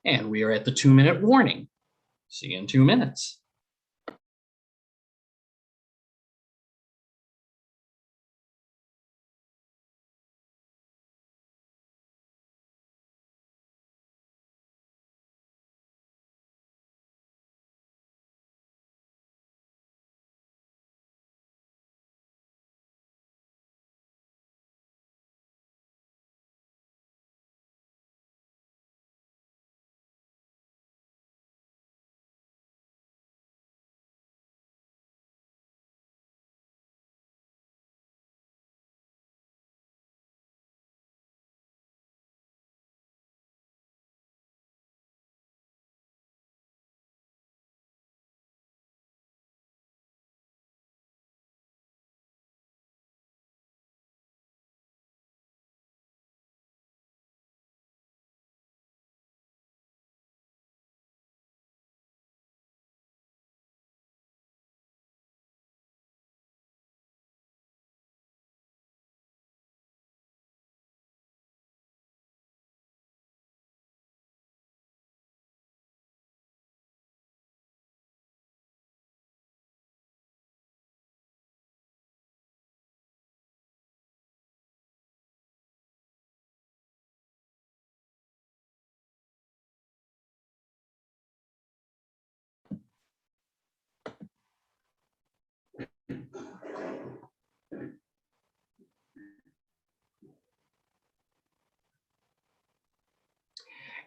And we are at the 2-minute warning. See you in 2 minutes.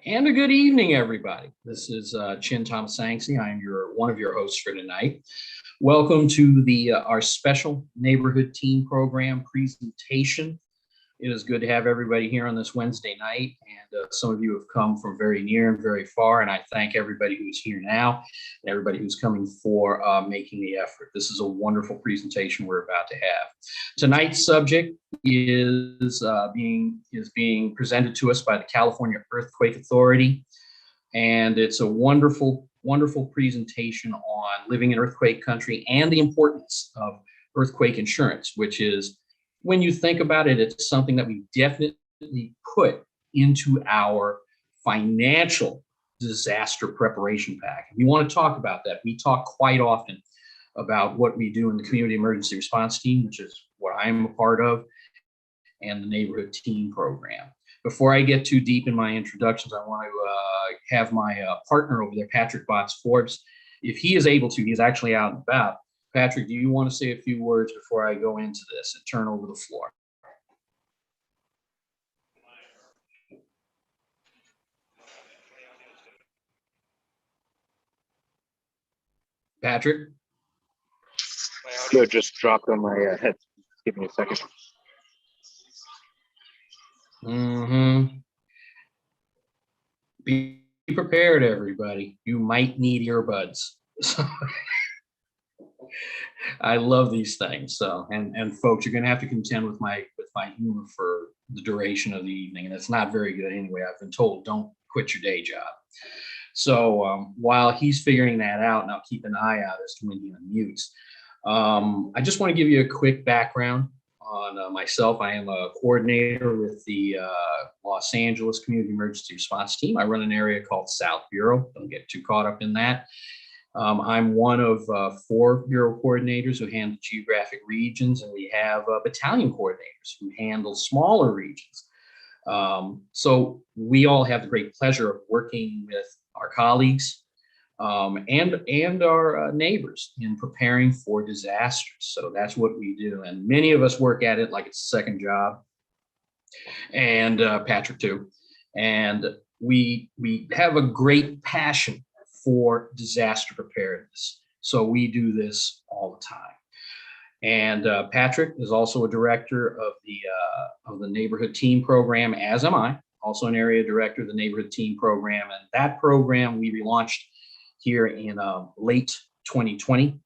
And a good evening, everybody. This is Chin Thomas Sanksy. I am one of your hosts for tonight. Welcome to our special neighborhood team program presentation. It is good to have everybody here on this Wednesday night, and some of you have come from very near and very far, and I thank everybody who's here now and everybody who's coming for making the effort. This is a wonderful presentation we're about to have. Tonight's subject is being presented to us by the California Earthquake Authority, and it's a wonderful presentation on living in earthquake country and the importance of earthquake insurance, which is, when you think about it, it's something that we definitely put into our financial disaster preparation pack. We want to talk about that. We talk quite often about what we do in the Community Emergency Response Team, which is what I'm a part of, and the Neighborhood Team Program. Before I get too deep in my introductions, I want to have my partner over there, Patrick Botts-Forbes, if he is able to, he's actually out and about. Patrick, do you want to say a few words before I go into this and turn over the floor? Patrick? My audio just dropped on my head. Give me a second. Be prepared, everybody. You might need earbuds. I love these things. So, and folks, you're going to have to contend with my humor for the duration of the evening, and it's not very good anyway. I've been told don't quit your day job. So while he's figuring that out, and I'll keep an eye out as to when he unmutes, I just want to give you a quick background on myself. I am a coordinator with the Los Angeles Community Emergency Response Team. I run an area called South Bureau. Don't get too caught up in that. I'm one of 4 bureau coordinators who handle geographic regions, and we have battalion coordinators who handle smaller regions. So we all have the great pleasure of working with our colleagues and our neighbors in preparing for disasters. So that's what we do. And many of us work at it like it's a second job, and Patrick too. And we have a great passion for disaster preparedness. So we do this all the time. And Patrick is also a director of the Neighborhood Team Program, as am I, also an area director of the Neighborhood Team Program. And that program we relaunched here in late 2020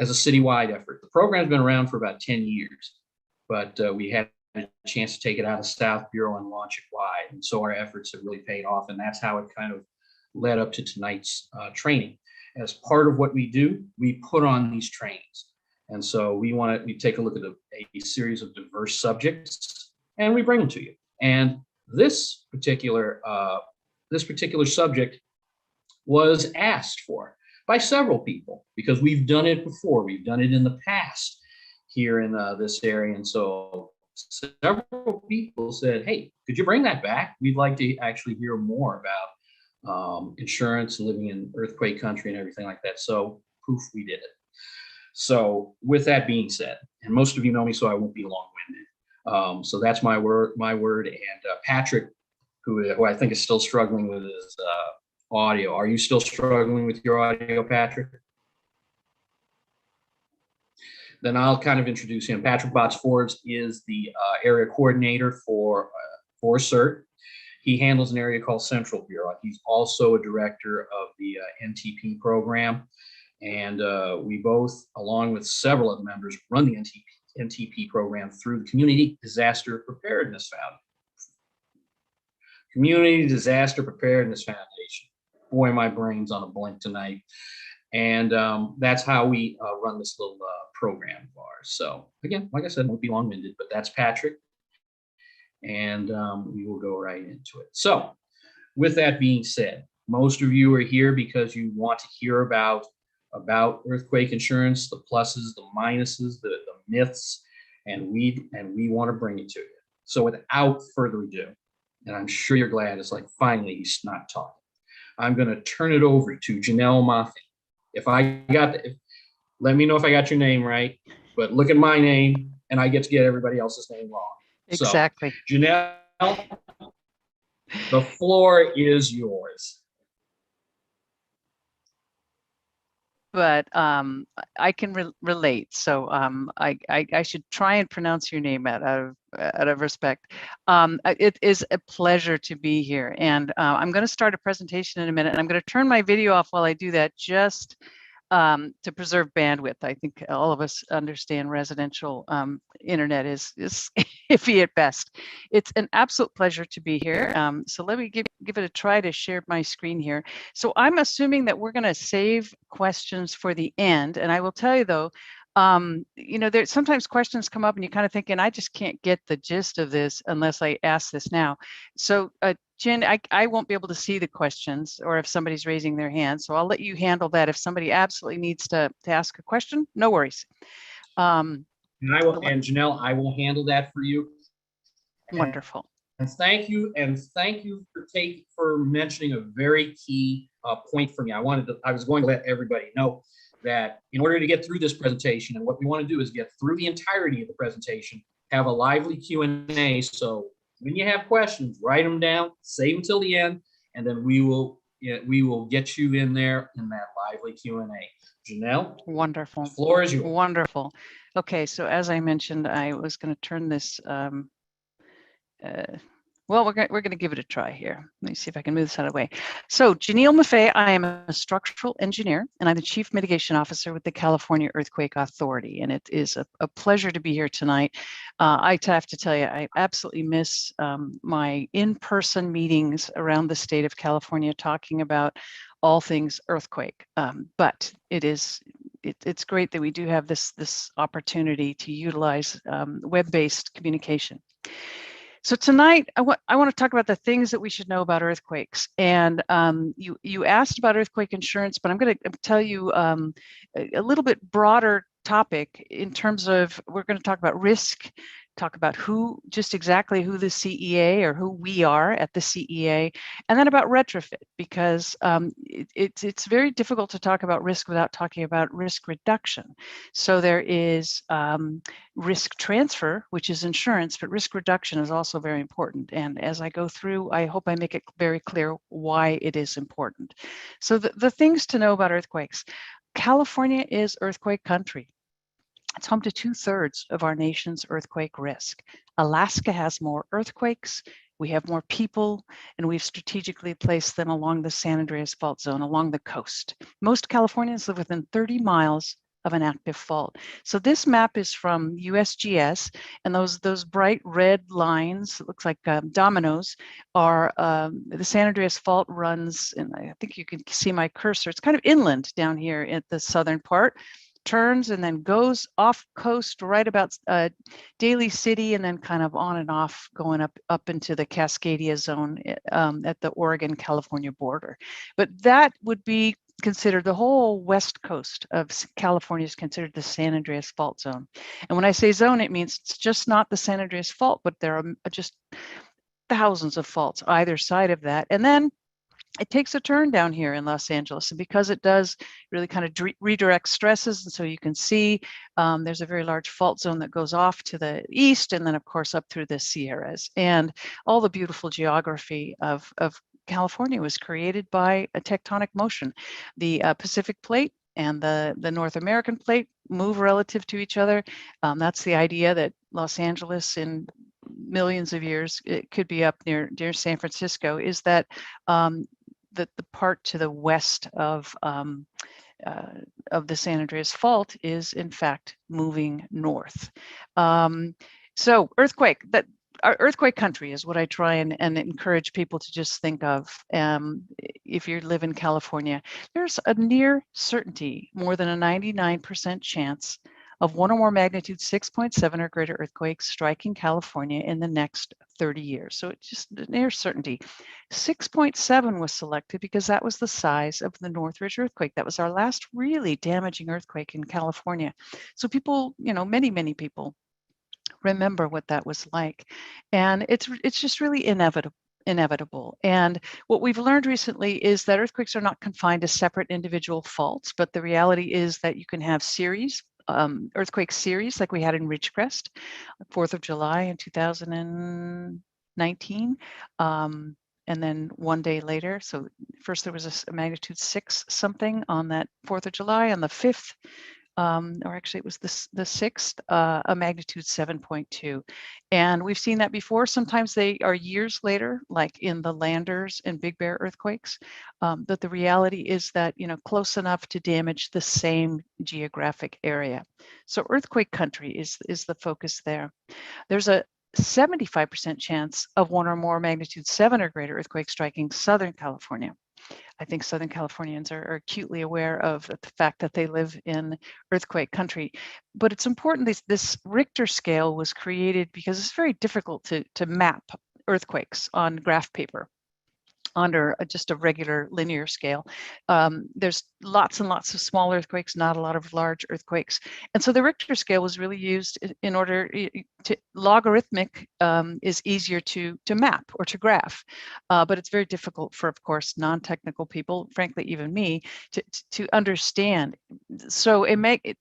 as a citywide effort. The program's been around for about 10 years, but we had a chance to take it out of South Bureau and launch it wide. And so our efforts have really paid off, and that's how it kind of led up to tonight's training. As part of what we do, we put on these trainings. And so we take a look at a series of diverse subjects, and we bring them to you. And this particular this particular subject was asked for by several people because we've done it before. We've done it in the past here in this area. And so several people said, hey, could you bring that back? We'd like to actually hear more about insurance, living in earthquake country and everything like that. So poof, we did it. So with that being said, and most of you know me, so I won't be long-winded. So that's my word. And Patrick, who I think is still struggling with his audio. Are you still struggling with your audio, Patrick? Then I'll kind of introduce him. Patrick Botts-Forbes is the area coordinator for CERT. He handles an area called Central Bureau. He's also a director of the NTP program. And we both, along with several other members, run the NTP program through the Community Disaster Preparedness Foundation. Community Disaster Preparedness Foundation. Boy, my brain's on a blink tonight. And that's how we run this little program of ours. So again, like I said, won't be long-winded, but that's Patrick. And we will go right into it. So with that being said, most of you are here because you want to hear about earthquake insurance, the pluses, the minuses, the myths, and we want to bring it to you. So without further ado, and I'm sure you're glad it's like finally he's not talking, I'm going to turn it over to Janelle Maffei. Let me know if I got your name right, but look at my name and I get to get everybody else's name wrong. Exactly. So, Janelle, the floor is yours. But I can relate. So I should try and pronounce your name out of respect. It is a pleasure to be here. And I'm going to start a presentation in a minute. And I'm going to turn my video off while I do that, just to preserve bandwidth. I think all of us understand residential internet is iffy at best. It's an absolute pleasure to be here. So let me give it a try to share my screen here. So I'm assuming that we're going to save questions for the end. And I will tell you though, there's sometimes questions come up and you kind of thinking, I just can't get the gist of this unless I ask this now. So Jen, I won't be able to see the questions or if somebody's raising their hand. So I'll let you handle that. If somebody absolutely needs to ask a question, no worries. And Janelle, I will handle that for you. Wonderful. And thank you for mentioning a very key point for me. I was going to let everybody know that in order to get through this presentation, and what we want to do is get through the entirety of the presentation, have a lively Q&A. So when you have questions, write them down, save them till the end, and then we will get you in there in that lively Q&A. Janelle? Wonderful. The floor is yours. Wonderful. Okay, so as I mentioned, I was going to turn this well, we're going to give it a try here. Let me see if I can move this out of the way. So Janelle Maffei, I am a structural engineer, and I'm the Chief Mitigation Officer with the California Earthquake Authority. And it is a pleasure to be here tonight. I have to tell you, I absolutely miss my in-person meetings around the state of California talking about all things earthquake. But it's great that we do have this opportunity to utilize web-based communication. So tonight, I want to talk about the things that we should know about earthquakes. And you asked about earthquake insurance, but I'm going to tell you a little bit broader topic in terms of, we're going to talk about risk, talk about just exactly who the CEA or who we are at the CEA, and then about retrofit, because it's very difficult to talk about risk without talking about risk reduction. So there is risk transfer, which is insurance, but risk reduction is also very important. And as I go through, I hope I make it very clear why it is important. So the things to know about earthquakes. California is earthquake country. It's home to 2/3 of our nation's earthquake risk. Alaska has more earthquakes, we have more people, and we've strategically placed them along the San Andreas Fault Zone, along the coast. Most Californians live within 30 miles of an active fault. So this map is from USGS, and those bright red lines, it looks like dominoes, are the San Andreas Fault runs, and I think you can see my cursor. It's kind of inland down here at the southern part. turns and then goes off coast right about Daly City, and then kind of on and off going up into the Cascadia zone at the Oregon-California border. But that would be considered, the whole west coast of California is considered the San Andreas Fault Zone. And when I say zone, it means it's just not the San Andreas Fault, but there are just thousands of faults either side of that. And then it takes a turn down here in Los Angeles, and because it does really kind of redirect stresses, and so you can see there's a very large fault zone that goes off to the east, and then of course up through the Sierras, and all the beautiful geography of California was created by a tectonic motion. The Pacific Plate and the North American Plate move relative to each other. That's the idea that Los Angeles in millions of years, it could be up near San Francisco, is that the part to the west of the San Andreas Fault is in fact moving north. So earthquake, earthquake country is what I try and encourage people to just think of. If you live in California, there's a near certainty, more than a 99% chance of one or more magnitude 6.7 or greater earthquakes striking California in the next 30 years. So it's just near certainty. 6.7 was selected because that was the size of the Northridge earthquake. That was our last really damaging earthquake in California. So people, many people remember what that was like. And it's just really inevitable. And what we've learned recently is that earthquakes are not confined to separate individual faults, but the reality is that you can have series, earthquake series like we had in Ridgecrest, 4th of July in 2019. And then one day later, so first there was a magnitude 6 something on that 4th of July, on the 5th, or actually it was the 6th, a magnitude 7.2. And we've seen that before. Sometimes they are years later, like in the Landers and Big Bear earthquakes. But the reality is that, close enough to damage the same geographic area. So earthquake country is the focus there. There's a 75% chance of one or more magnitude 7 or greater earthquakes striking Southern California. I think Southern Californians are acutely aware of the fact that they live in earthquake country. But it's important, this Richter scale was created because it's very difficult to map earthquakes on graph paper under just a regular linear scale. There's lots and lots of small earthquakes, not a lot of large earthquakes. And so the Richter scale was really used in order to, logarithmic is easier to map or to graph, but it's very difficult for, of course, non-technical people, frankly, even me, to understand. So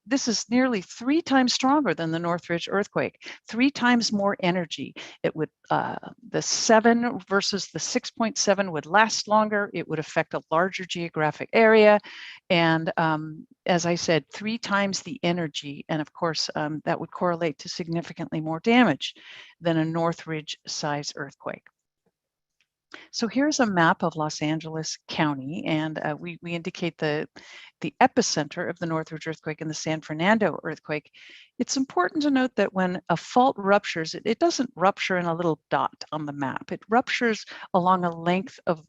this is nearly 3 times stronger than the Northridge earthquake, 3 times more energy. It would, the 7 versus the 6.7 would last longer. It would affect a larger geographic area. And as I said, 3 times the energy. And of course, that would correlate to significantly more damage than a Northridge size earthquake. So here's a map of Los Angeles County, and we indicate the epicenter of the Northridge earthquake and the San Fernando earthquake. It's important to note that when a fault ruptures, it doesn't rupture in a little dot on the map. It ruptures along a length of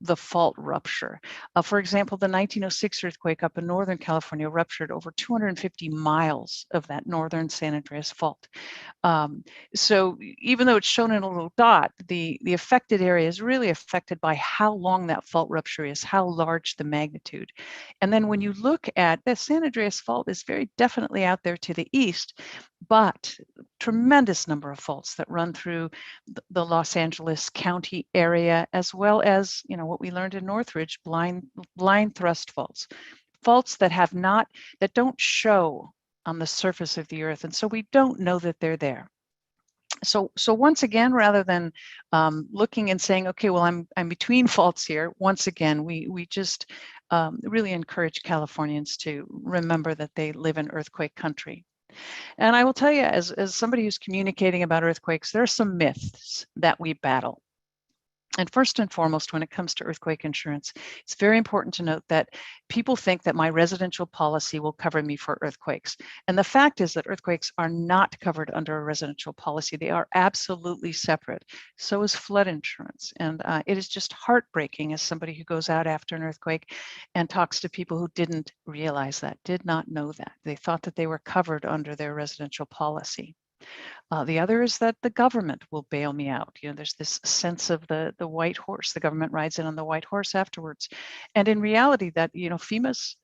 the fault rupture. For example, the 1906 earthquake up in Northern California ruptured over 250 miles of that northern San Andreas Fault. So even though it's shown in a little dot, the affected area is really affected by how long that fault rupture is, how large the magnitude. And then when you look at the San Andreas Fault is very definitely out there to the east, but tremendous number of faults that run through the Los Angeles County area, as well as, what we learned in Northridge, blind thrust faults, faults that don't show on the surface of the earth. And so we don't know that they're there. So once again, rather than looking and saying, okay, well, I'm between faults here, once again, we just really encourage Californians to remember that they live in earthquake country. And I will tell you, as somebody who's communicating about earthquakes, there are some myths that we battle. And first and foremost, when it comes to earthquake insurance, it's very important to note that people think that my residential policy will cover me for earthquakes. And the fact is that earthquakes are not covered under a residential policy. They are absolutely separate. So is flood insurance. And it is just heartbreaking as somebody who goes out after an earthquake and talks to people who didn't realize that, did not know that. They thought that they were covered under their residential policy. The other is that the government will bail me out. You know, there's this sense of the white horse. The government rides in on the white horse afterwards. And in reality, that, you know, FEMA's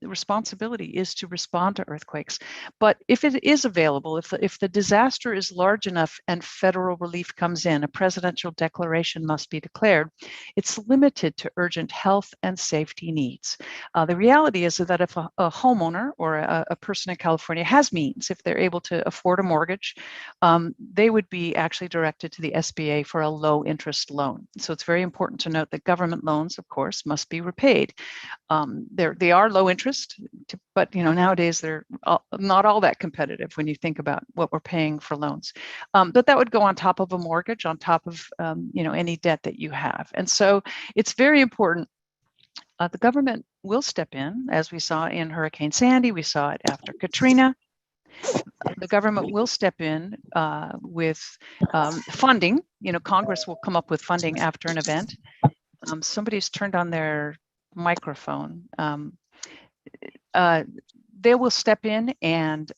responsibility is to respond to earthquakes. But if it is available, if the disaster is large enough and federal relief comes in, a presidential declaration must be declared. It's limited to urgent health and safety needs. The reality is that if a homeowner or a person in California has means, if they're able to afford a mortgage, they would be actually directed to the SBA for a low interest loan. So it's very important to note that government loans, of course, must be repaid. They are low interest, but you know, nowadays they're not all that competitive when you think about what we're paying for loans. But that would go on top of a mortgage, on top of you know, any debt that you have. And so it's very important. The government will step in, as we saw in Hurricane Sandy. We saw it after Katrina. The government will step in with funding. You know, Congress will come up with funding after an event. Somebody's turned on their microphone. They will step in and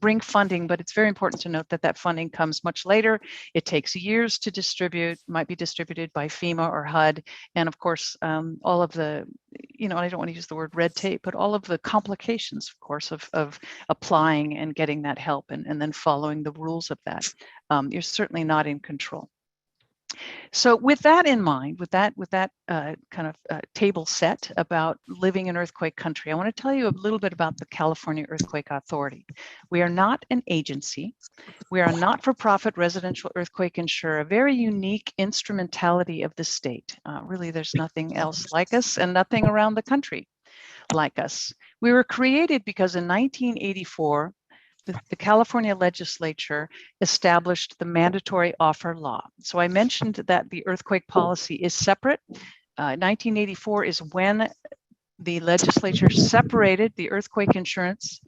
bring funding, but it's very important to note that that funding comes much later. It takes years to distribute, might be distributed by FEMA or HUD. And of course, all of the, you know, I don't want to use the word red tape, but all of the complications, of course, of applying and getting that help and then following the rules of that. You're certainly not in control. So with that in mind, with that kind of table set about living in earthquake country, I want to tell you a little bit about the California Earthquake Authority. We are not an agency. We are a not-for-profit residential earthquake insurer, a very unique instrumentality of the state. Really, there's nothing else like us and nothing around the country like us. We were created because in 1984, the California legislature established the mandatory offer law. So I mentioned that the earthquake policy is separate. 1984 is when the legislature separated the earthquake insurance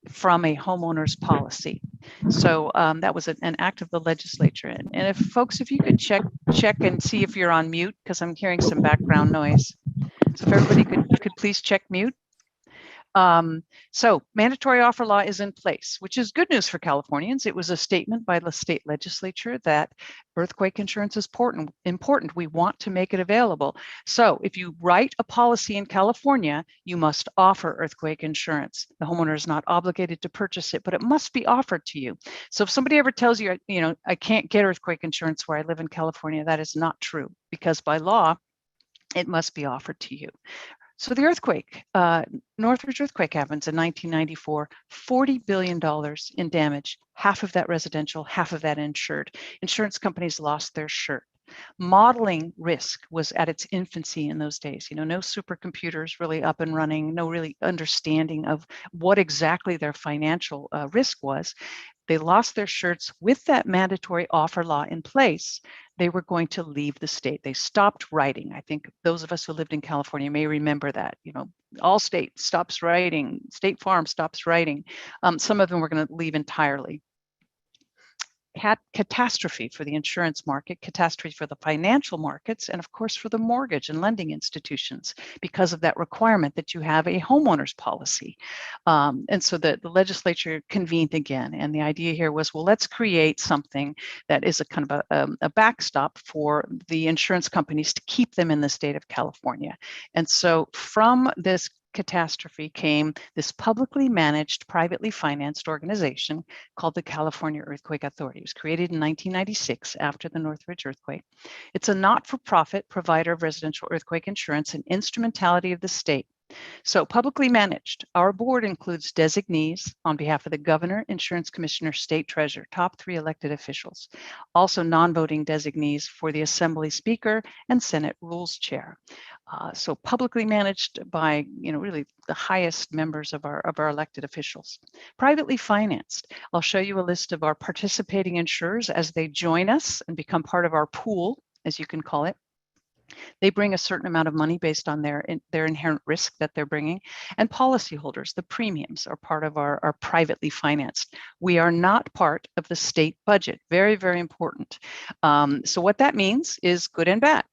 from a homeowner's policy. So that was an act of the legislature. And if folks, if you could check and see if you're on mute, because I'm hearing some background noise. So if everybody could please check mute. So mandatory offer law is in place, which is good news for Californians. It was a statement by the state legislature that earthquake insurance is important. We want to make it available. So if you write a policy in California, you must offer earthquake insurance. The homeowner is not obligated to purchase it, but it must be offered to you. So if somebody ever tells you, you know, I can't get earthquake insurance where I live in California, that is not true, because by law, it must be offered to you. So the earthquake, Northridge Earthquake happens in 1994, $40 billion in damage, half of that residential, half of that insured. Insurance companies lost their shirt. Modeling risk was at its infancy in those days. You know, no supercomputers really up and running, no really understanding of what exactly their financial risk was. They lost their shirts. With that mandatory offer law in place, they were going to leave the state. They stopped writing. I think those of us who lived in California may remember that. You know, Allstate stops writing, State Farm stops writing. Some of them were going to leave entirely. Catastrophe for the insurance market, catastrophe for the financial markets, and of course for the mortgage and lending institutions, because of that requirement that you have a homeowner's policy. And so the legislature convened again, and the idea here was, well, let's create something that is a kind of a backstop for the insurance companies to keep them in the state of California. And so from this catastrophe came this publicly managed, privately financed organization called the California Earthquake Authority. It was created in 1996 after the Northridge earthquake. It's a not-for-profit provider of residential earthquake insurance and instrumentality of the state. So publicly managed, our board includes designees on behalf of the governor, insurance commissioner, state treasurer, top 3 elected officials, also non-voting designees for the assembly speaker and Senate rules chair. So publicly managed by, you know, really the highest members of our elected officials. Privately financed, I'll show you a list of our participating insurers as they join us and become part of our pool as you can call it. They bring a certain amount of money based on their inherent risk that they're bringing. And policyholders, the premiums are part of our privately financed. We are not part of the state budget. Very, very important. So what that means is good and bad.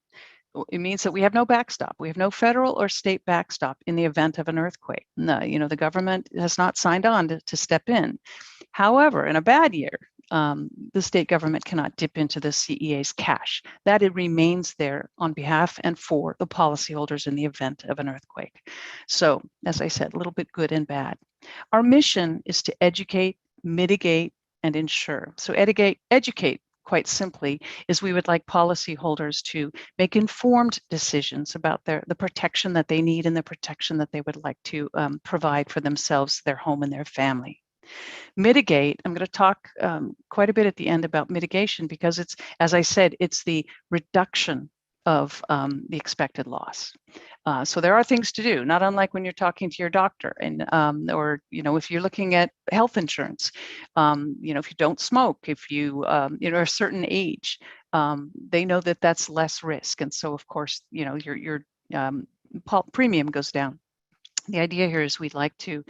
It means that we have no backstop. We have no federal or state backstop in the event of an earthquake. No, the government has not signed on to step in. However, in a bad year, the state government cannot dip into the CEA's cash. That it remains there on behalf and for the policyholders in the event of an earthquake. So, as I said, a little bit good and bad. Our mission is to educate, mitigate, and insure. So educate, quite simply, is we would like policyholders to make informed decisions about the protection that they need and the protection that they would like to provide for themselves, their home, and their family. Mitigate, I'm going to talk quite a bit at the end about mitigation because it's, as I said, it's the reduction of the expected loss. So there are things to do, not unlike when you're talking to your doctor and or if you're looking at health insurance, if you don't smoke, if you are a certain age, they know that that's less risk, and so of course your premium goes down. The idea here is we'd like to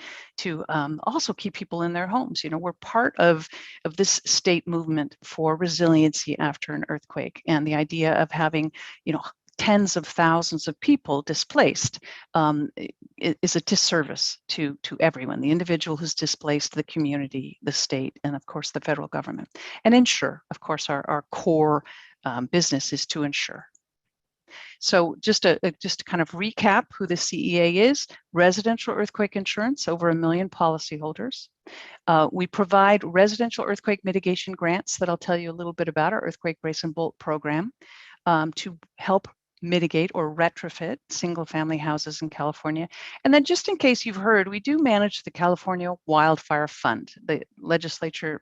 also keep people in their homes. We're part of this state movement for resiliency after an earthquake, and the idea of having tens of thousands of people displaced is a disservice to everyone, the individual who's displaced, the community, the state, and of course the federal government. And insure, of course, our core business is to insure. So just to kind of recap who the CEA is: residential earthquake insurance, over 1 million policyholders. We provide residential earthquake mitigation grants that I'll tell you a little bit about, our earthquake brace and bolt program, to help mitigate or retrofit single family houses in California. And then, just in case you've heard, we do manage the California Wildfire Fund. The legislature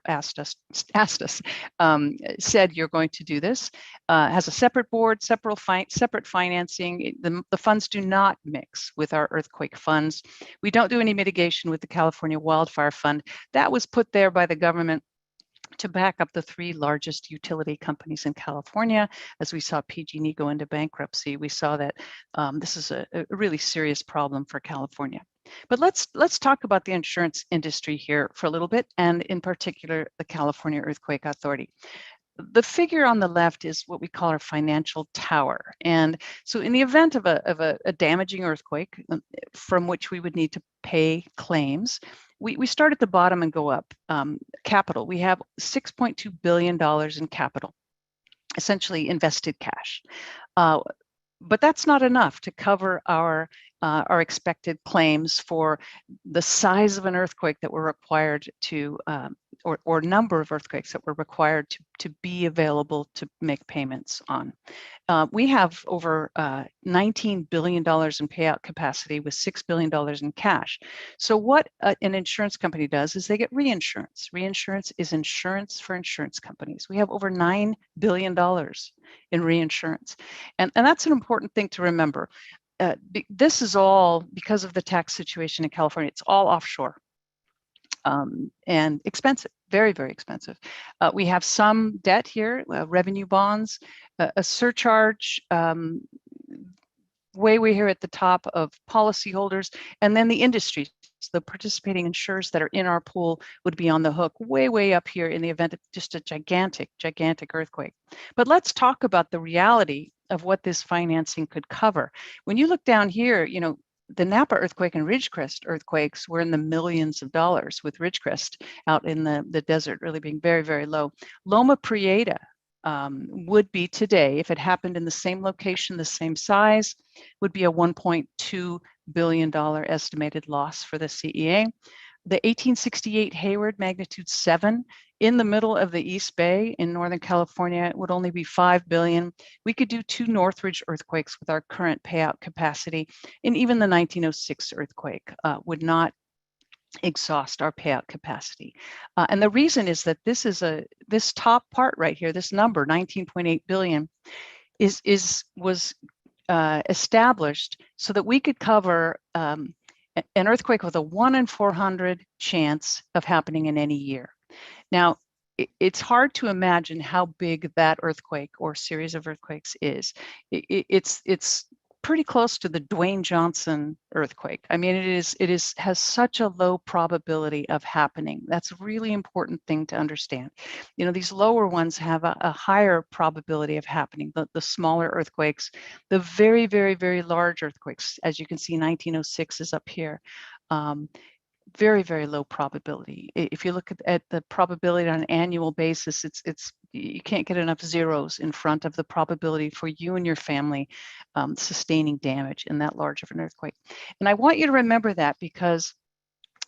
said you're going to do this. Has a separate board, separate financing. The funds do not mix with our earthquake funds. We don't do any mitigation with the California Wildfire Fund. That was put there by the government to back up the 3 largest utility companies in California. As we saw PG&E go into bankruptcy, we saw that this is a really serious problem for California. But let's talk about the insurance industry here for a little bit, and in particular, the California Earthquake Authority. The figure on the left is what we call our financial tower. And so in the event of a damaging earthquake from which we would need to pay claims, we start at the bottom and go up. Capital, we have $6.2 billion in capital, essentially invested cash. But that's not enough to cover our expected claims for the size of an earthquake that we're required to, or number of earthquakes that we're required to be available to make payments on. We have over $19 billion in payout capacity with $6 billion in cash. So what an insurance company does is they get reinsurance. Reinsurance is insurance for insurance companies. We have over $9 billion in reinsurance. And that's an important thing to remember. This is all because of the tax situation in California. It's all offshore and expensive, very, very expensive. We have some debt here, revenue bonds, a surcharge, way here at the top of policyholders, and then the industry. The participating insurers that are in our pool would be on the hook way up here in the event of just a gigantic earthquake. But let's talk about the reality of what this financing could cover. When you look down here, the Napa earthquake and Ridgecrest earthquakes were in the millions of dollars, with Ridgecrest out in the desert really being very, very low. Loma Prieta would be today, if it happened in the same location, the same size, would be a $1.2 billion estimated loss for the CEA. The 1868 Hayward magnitude 7 in the middle of the East Bay in Northern California would only be $5 billion. We could do 2 Northridge earthquakes with our current payout capacity, and even the 1906 earthquake would not exhaust our payout capacity. And the reason is that this top part right here, this number, 19.8 billion, was established so that we could cover an earthquake with a 1 in 400 chance of happening in any year. Now, it's hard to imagine how big that earthquake or series of earthquakes is. It's pretty close to the Dwayne Johnson earthquake. I mean, has such a low probability of happening. That's a really important thing to understand. You know, these lower ones have a higher probability of happening. The smaller earthquakes, the very, very, very large earthquakes, as you can see, 1906 is up here. Very, very low probability. If you look at the probability on an annual basis, it's you can't get enough zeros in front of the probability for you and your family sustaining damage in that large of an earthquake. And I want you to remember that, because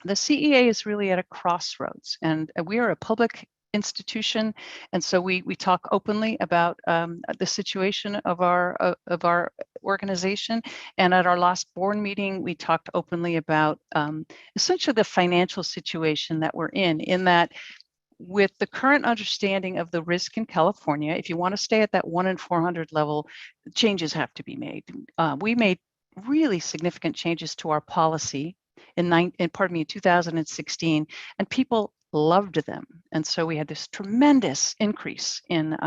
the CEA is really at a crossroads, and we are a public institution, and so we talk openly about the situation of our organization. And at our last board meeting, we talked openly about essentially the financial situation that we're in that with the current understanding of the risk in California, if you want to stay at that 1 in 400 level, changes have to be made. We made really significant changes to our policy in 2016, and people loved them. And so we had this tremendous increase in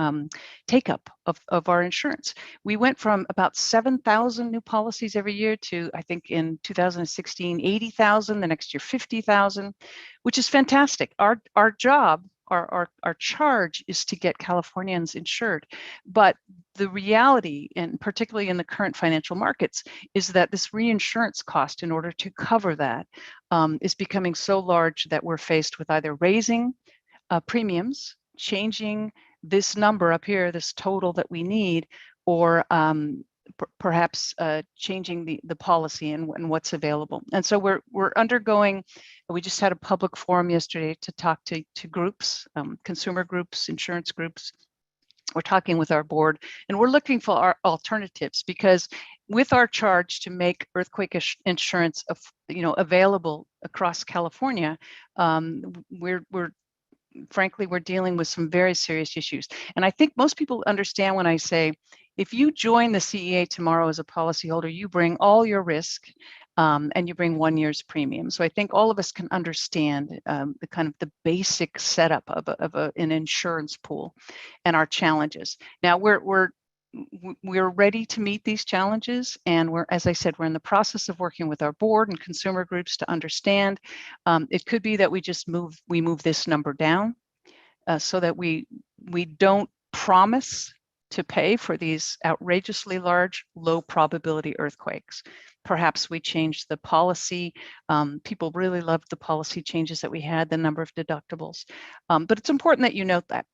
take up of our insurance. We went from about 7,000 new policies every year to, I think in 2016, 80,000, the next year 50,000, which is fantastic. Our job, our charge is to get Californians insured. But the reality, and particularly in the current financial markets, is that this reinsurance cost in order to cover that is becoming so large that we're faced with either raising premiums, changing this number up here, this total that we need, or perhaps changing the policy and what's available. And so we're undergoing, we just had a public forum yesterday to talk to groups, consumer groups, insurance groups. We're talking with our board, and we're looking for our alternatives, because with our charge to make earthquake insurance available across California, frankly, we're dealing with some very serious issues. And I think most people understand when I say, if you join the CEA tomorrow as a policyholder, you bring all your risk and you bring 1 year's premium. So I think all of us can understand the kind of the basic setup of an insurance pool and our challenges. Now we're ready to meet these challenges, and as I said, we're in the process of working with our board and consumer groups to understand. It could be that we move this number down so that we don't promise to pay for these outrageously large, low probability earthquakes. Perhaps we change the policy. People really loved the policy changes that we had, the number of deductibles. But it's important that you note that.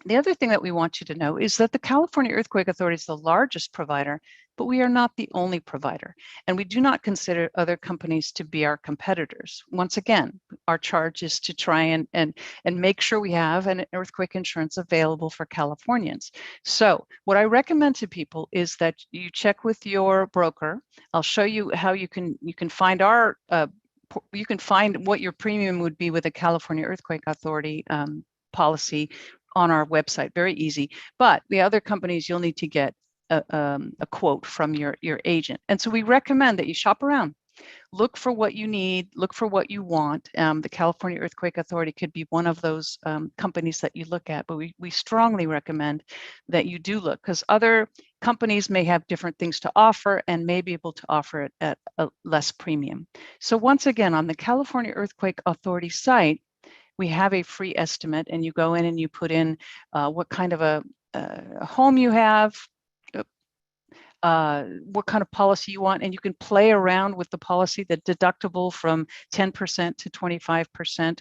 The other thing that we want you to know is that the California Earthquake Authority is the largest provider, but we are not the only provider. And we do not consider other companies to be our competitors. Once again, our charge is to try and make sure we have an earthquake insurance available for Californians. So what I recommend to people is that you check with your broker. I'll show you how you can find you can find what your premium would be with a California Earthquake Authority policy on our website, very easy. But the other companies, you'll need to get a quote from your agent. And so we recommend that you shop around, look for what you need, look for what you want. The California Earthquake Authority could be one of those companies that you look at, but we strongly recommend that you do look, because other companies may have different things to offer and may be able to offer it at a less premium. So once again, on the California Earthquake Authority site, we have a free estimate, and you go in and you put in what kind of a home you have, what kind of policy you want, and you can play around with the policy, the deductible from 10% to 25%,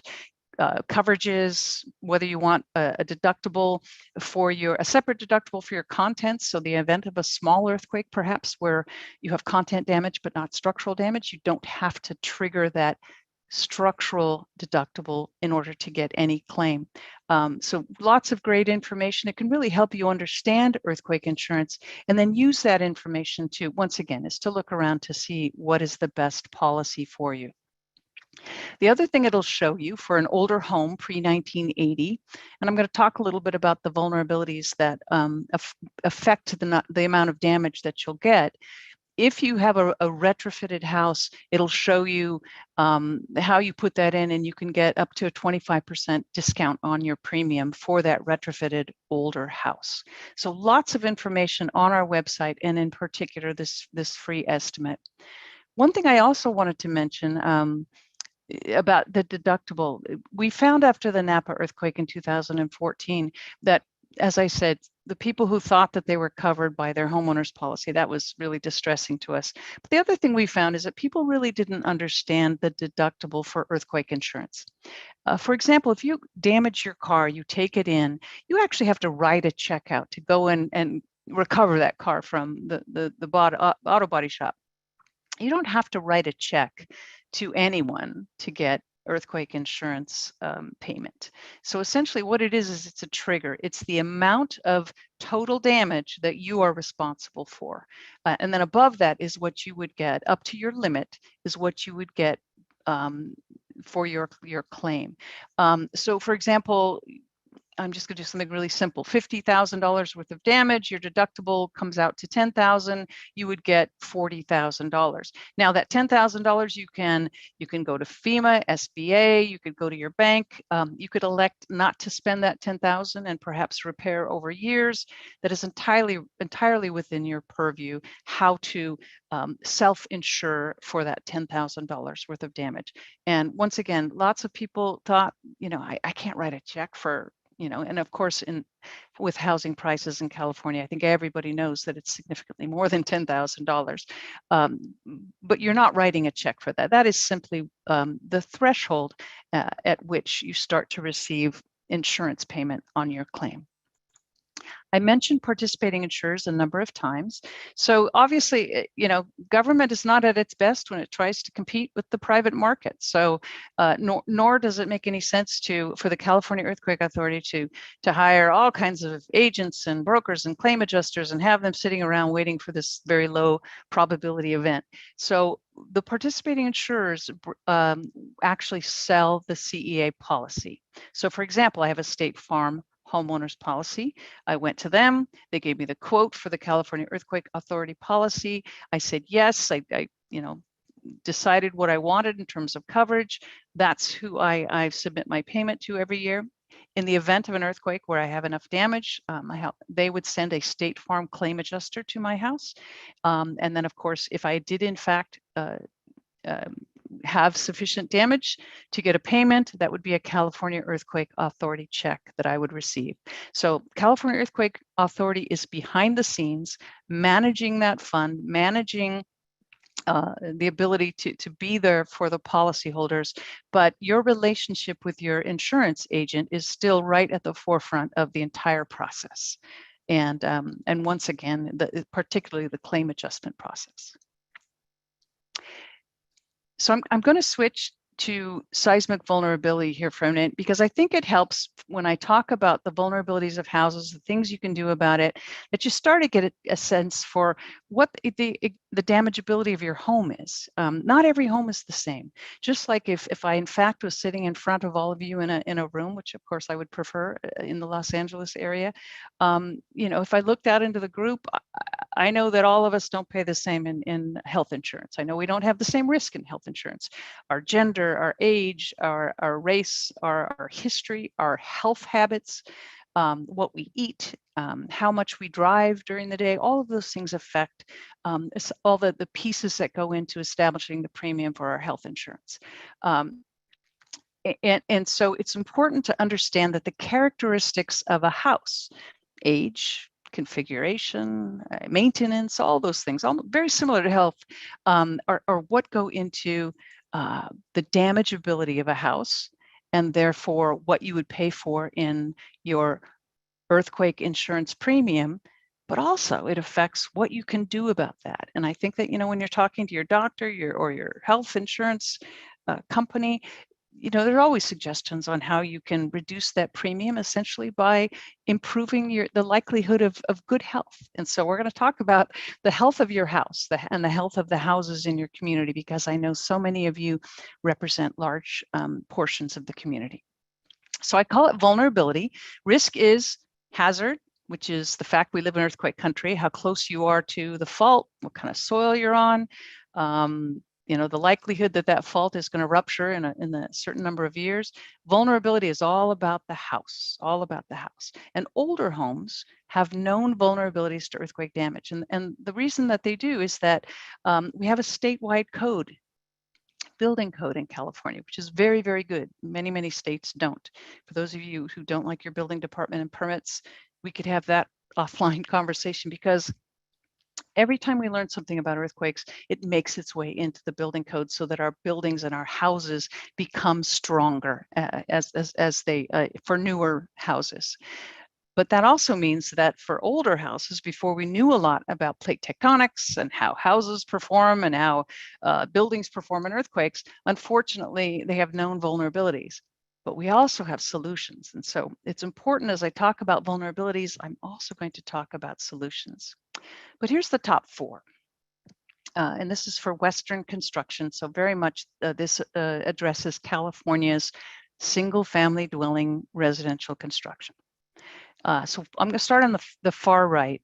coverages, whether you want a deductible for a separate deductible for your contents. So the event of a small earthquake, perhaps where you have content damage but not structural damage, you don't have to trigger that structural deductible in order to get any claim. So lots of great information. It can really help you understand earthquake insurance, and then use that information to, once again, is to look around to see what is the best policy for you. The other thing it'll show you for an older home pre-1980, and I'm going to talk a little bit about the vulnerabilities that affect the amount of damage that you'll get. if you have a retrofitted house, it'll show you how you put that in, and you can get up to a 25% discount on your premium for that retrofitted older house. So lots of information on our website, and in particular, this free estimate. One thing I also wanted to mention about the deductible, we found after the Napa earthquake in 2014 that, as I said, the people who thought that they were covered by their homeowner's policy, that was really distressing to us. But the other thing we found is that people really didn't understand the deductible for earthquake insurance. For example, if you damage your car, you take it in, you actually have to write a check out to go in and recover that car from the auto body shop. You don't have to write a check to anyone to get earthquake insurance payment. So essentially what it is it's a trigger. It's the amount of total damage that you are responsible for. And then above that is what you would get, up to your limit is what you would get for your claim. So for example, I'm just going to do something really simple. $50,000 worth of damage, your deductible comes out to $10,000, you would get $40,000. Now that $10,000 you can go to FEMA, SBA, you could go to your bank, you could elect not to spend that $10,000 and perhaps repair over years. That is entirely within your purview how to self-insure for that $10,000 worth of damage. And once again, lots of people thought, I can't write a check for, and of course, with housing prices in California, I think everybody knows that it's significantly more than $10,000. But you're not writing a check for that. That is simply the threshold at which you start to receive insurance payment on your claim. I mentioned participating insurers a number of times. So obviously, government is not at its best when it tries to compete with the private market. So nor does it make any sense for the California Earthquake Authority to hire all kinds of agents and brokers and claim adjusters and have them sitting around waiting for this very low probability event. So the participating insurers actually sell the CEA policy. So for example, I have a State Farm homeowners policy. I went to them. They gave me the quote for the California Earthquake Authority policy. I said yes. I decided what I wanted in terms of coverage. That's who I submit my payment to every year. In the event of an earthquake where I have enough damage, they would send a State Farm claim adjuster to my house. And then, of course, if I did in fact have sufficient damage to get a payment, that would be a California Earthquake Authority check that I would receive. So California Earthquake Authority is behind the scenes, managing that fund, managing the ability to be there for the policyholders, but your relationship with your insurance agent is still right at the forefront of the entire process. And once again, particularly the claim adjustment process. So I'm going to switch to seismic vulnerability here for a minute, because I think it helps when I talk about the vulnerabilities of houses, the things you can do about it, that you start to get a sense for what the damageability of your home is. Not every home is the same. Just like if I in fact was sitting in front of all of you in a room, which of course I would prefer in the Los Angeles area, if I looked out into the group, I know that all of us don't pay the same in health insurance. I know we don't have the same risk in health insurance. Our gender, our age, our race, our history, our health habits, what we eat, how much we drive during the day, all of those things affect all the pieces that go into establishing the premium for our health insurance. And so it's important to understand that the characteristics of a house, age, configuration, maintenance, all those things, all very similar to health, are what go into the damageability of a house, and therefore what you would pay for in your earthquake insurance premium, but also it affects what you can do about that. And I think that, when you're talking to your doctor or your health insurance company, there are always suggestions on how you can reduce that premium, essentially by improving the likelihood of good health. And so we're going to talk about the health of your house and the health of the houses in your community, because I know so many of you represent large portions of the community. So I call it vulnerability. Risk is hazard, which is the fact we live in earthquake country, how close you are to the fault, what kind of soil you're on, the likelihood that that fault is going to rupture in a certain number of years. Vulnerability is all about the house, all about the house. And older homes have known vulnerabilities to earthquake damage. And the reason that they do is that we have a statewide code, building code in California, which is very, very good. Many, many states don't. For those of you who don't like your building department and permits, we could have that offline conversation, because every time we learn something about earthquakes, it makes its way into the building code so that our buildings and our houses become stronger as they for newer houses. But that also means that for older houses, before we knew a lot about plate tectonics and how houses perform and how buildings perform in earthquakes, unfortunately, they have known vulnerabilities. But we also have solutions. And so it's important, as I talk about vulnerabilities, I'm also going to talk about solutions. But here's the top 4. And this is for Western construction. So very much this addresses California's single-family dwelling residential construction. So I'm going to start on the far right.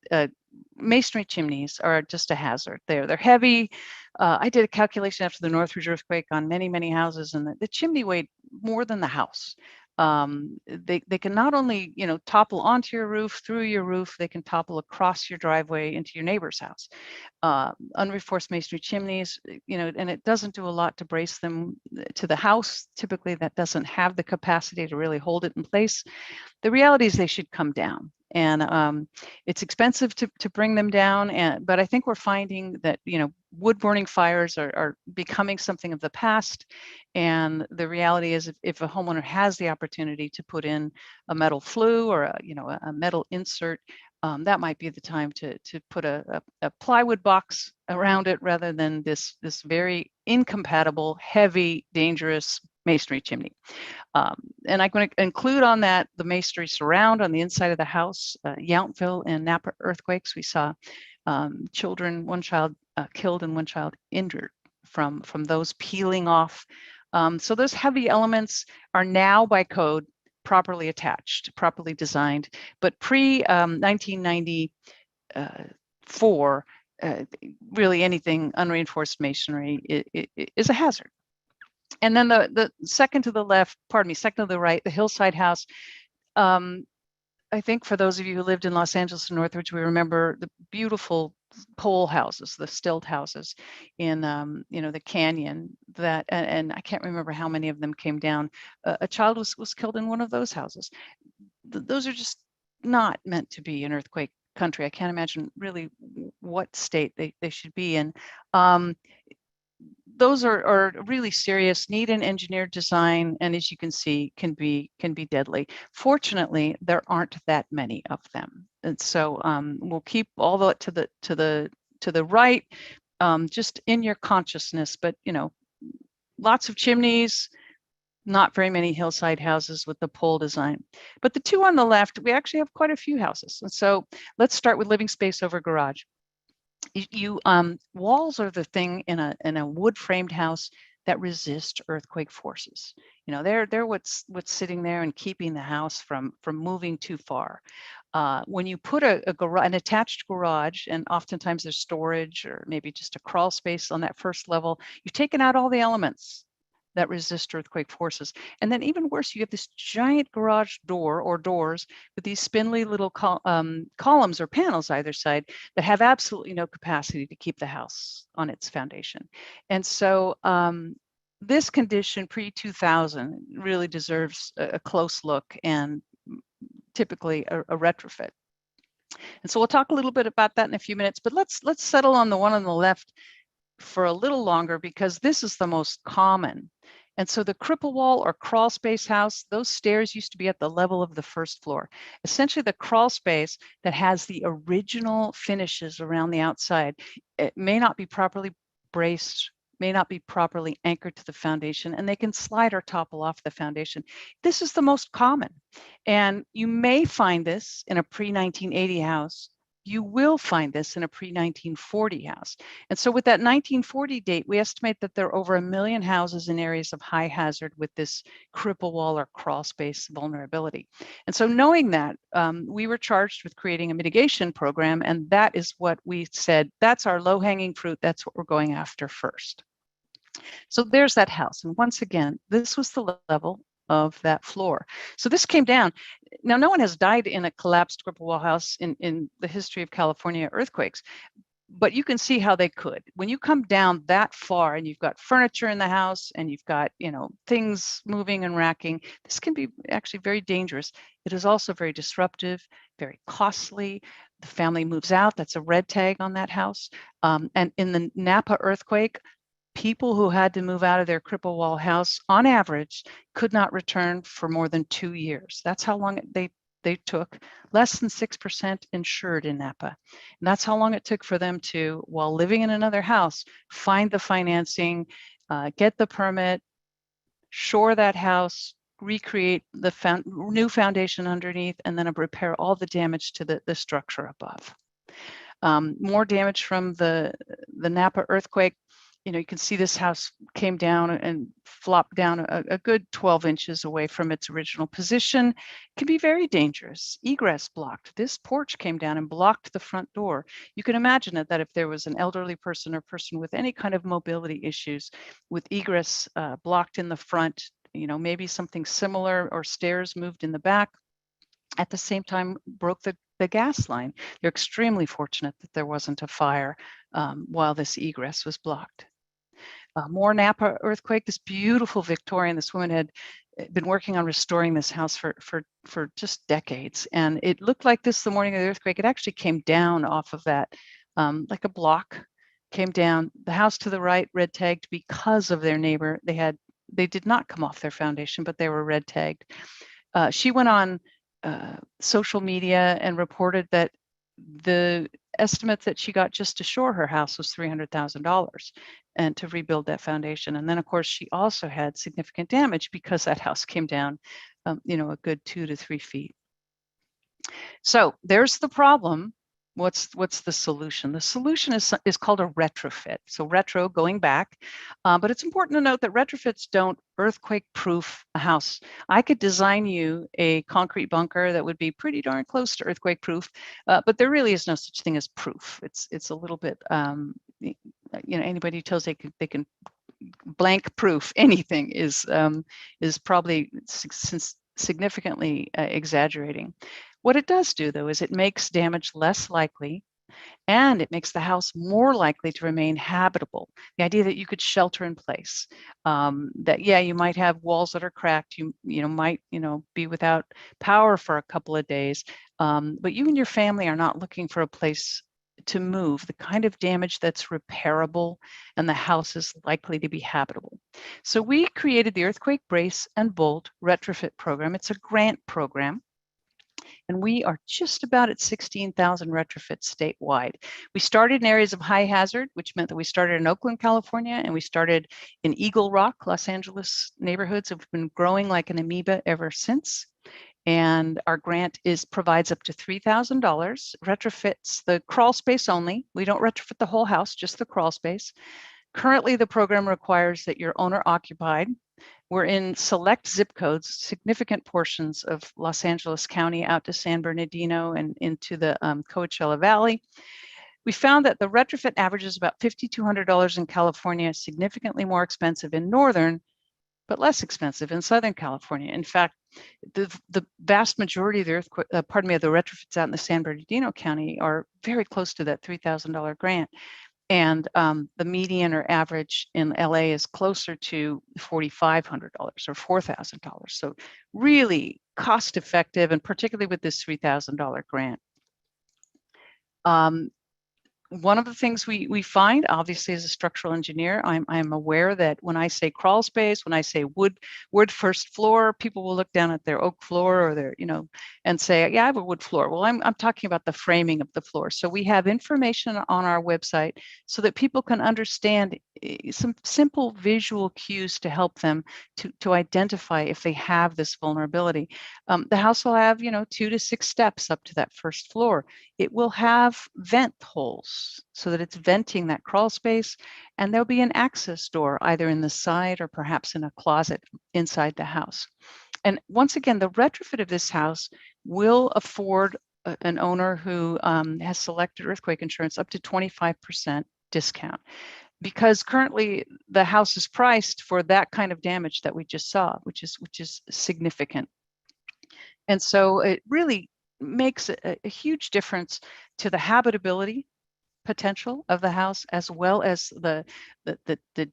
Masonry chimneys are just a hazard. They're heavy. I did a calculation after the Northridge earthquake on many, many houses, and the chimney weighed more than the house. They can not only topple onto your roof, through your roof, they can topple across your driveway into your neighbor's house. Unreinforced masonry chimneys, and it doesn't do a lot to brace them to the house. Typically, that doesn't have the capacity to really hold it in place. The reality is they should come down, and it's expensive to bring them down. But I think we're finding that wood burning fires are becoming something of the past. And the reality is, if a homeowner has the opportunity to put in a metal flue or a metal insert, that might be the time to put a plywood box around it rather than this very incompatible, heavy, dangerous masonry chimney. And I'm going to include on that the masonry surround on the inside of the house. Yountville and Napa earthquakes, we saw children, one child killed and one child injured from those peeling off. So those heavy elements are now by code properly attached, properly designed, but pre-1994, really anything unreinforced masonry is a hazard. And then the second to the left, second to the right, the hillside house. I think for those of you who lived in Los Angeles and Northridge, we remember the beautiful pole houses, the stilt houses in the canyon. That and I can't remember how many of them came down. A child was killed in one of those houses. Those are just not meant to be an earthquake country. I can't imagine really what state they should be in. Those are really serious, need an engineered design, and as you can see, can be deadly. Fortunately, there aren't that many of them, and so we'll keep all the to the right, just in your consciousness. But lots of chimneys, not very many hillside houses with the pole design. But the two on the left, we actually have quite a few houses. And so let's start with living space over garage. Walls are the thing in a wood framed house that resist earthquake forces. They're what's sitting there and keeping the house from moving too far. When you put an attached garage, and oftentimes there's storage or maybe just a crawl space on that first level, you've taken out all the elements that resist earthquake forces. And then even worse, you have this giant garage door or doors with these spindly little columns or panels either side that have absolutely no capacity to keep the house on its foundation. And so this condition pre-2000 really deserves a close look and typically a retrofit. And so we'll talk a little bit about that in a few minutes, but let's settle on the one on the left for a little longer, because this is the most common. And so the cripple wall or crawl space house, those stairs used to be at the level of the first floor. Essentially the crawl space that has the original finishes around the outside, it may not be properly braced, may not be properly anchored to the foundation, and they can slide or topple off the foundation. This is the most common. And you may find this in a pre-1980 house, you will find this in a pre-1940 house. And so with that 1940 date, we estimate that there are over 1 million houses in areas of high hazard with this cripple wall or crawl space vulnerability. And so knowing that, we were charged with creating a mitigation program, and that is what we said, that's our low-hanging fruit, that's what we're going after first. So there's that house. And once again, this was the level of that floor. So this came down. Now, no one has died in a collapsed cripple wall house in the history of California earthquakes, but you can see how they could. When you come down that far and you've got furniture in the house and you've got, things moving and racking, this can be actually very dangerous. It is also very disruptive, very costly. The family moves out. That's a red tag on that house. And in the Napa earthquake, people who had to move out of their cripple wall house, on average, could not return for more than 2 years. That's how long they took. Less than 6% insured in Napa. And that's how long it took for them to, while living in another house, find the financing, get the permit, shore that house, recreate the new foundation underneath, and then repair all the damage to the structure above. More damage from the Napa earthquake. You can see this house came down and flopped down a good 12 inches away from its original position. It can be very dangerous. Egress blocked. This porch came down and blocked the front door. You can imagine that if there was an elderly person or person with any kind of mobility issues with egress blocked in the front, maybe something similar, or stairs moved in the back, at the same time broke the gas line. They're extremely fortunate that there wasn't a fire while this egress was blocked. More Napa earthquake, this beautiful Victorian. This woman had been working on restoring this house for just decades. And it looked like this the morning of the earthquake. It actually came down off of that, like a block, came down. The house to the right, red tagged because of their neighbor. They did not come off their foundation, but they were red tagged. She went on social media and reported that the estimate that she got just to shore her house was $300,000 and to rebuild that foundation. And then of course she also had significant damage because that house came down, a good 2 to 3 feet. So there's the problem. What's the solution? The solution is called a retrofit. So retro, going back, but it's important to note that retrofits don't earthquake-proof a house. I could design you a concrete bunker that would be pretty darn close to earthquake-proof, but there really is no such thing as proof. It's a little bit, anybody who tells they can blank proof anything is probably significantly exaggerating. What it does do, though, is it makes damage less likely, and it makes the house more likely to remain habitable. The idea that you could shelter in place, that, yeah, you might have walls that are cracked, you might, be without power for a couple of days, but you and your family are not looking for a place to move, the kind of damage that's repairable, and the house is likely to be habitable. So we created the Earthquake Brace and Bolt Retrofit Program. It's a grant program. And we are just about at 16,000 retrofits statewide. We started in areas of high hazard, which meant that we started in Oakland, California, and we started in Eagle Rock, Los Angeles neighborhoods. Have been growing like an amoeba ever since. And our grant provides up to $3,000, retrofits the crawl space only. We don't retrofit the whole house, just the crawl space. Currently, the program requires that you're owner occupied. We're in select zip codes, significant portions of Los Angeles County out to San Bernardino and into the Coachella Valley. We found that the retrofit averages about $5,200 in California, significantly more expensive in Northern, but less expensive in Southern California. In fact, the vast majority of the the retrofits out in the San Bernardino County are very close to that $3,000 grant. And the median or average in LA is closer to $4,500 or $4,000. So really cost effective, and particularly with this $3,000 grant. one of the things we find, obviously, as a structural engineer, I'm aware that when I say crawl space, when I say wood first floor, people will look down at their oak floor or their, and say, yeah, I have a wood floor. Well, I'm talking about the framing of the floor. So we have information on our website so that people can understand some simple visual cues to help them to identify if they have this vulnerability. The house will have, 2 to 6 steps up to that first floor. It will have vent holes so that it's venting that crawl space, and there'll be an access door either in the side or perhaps in a closet inside the house. And once again, the retrofit of this house will afford an owner who has selected earthquake insurance up to 25% discount, because currently the house is priced for that kind of damage that we just saw, which is significant. And so it really makes a huge difference to the habitability potential of the house, as well as the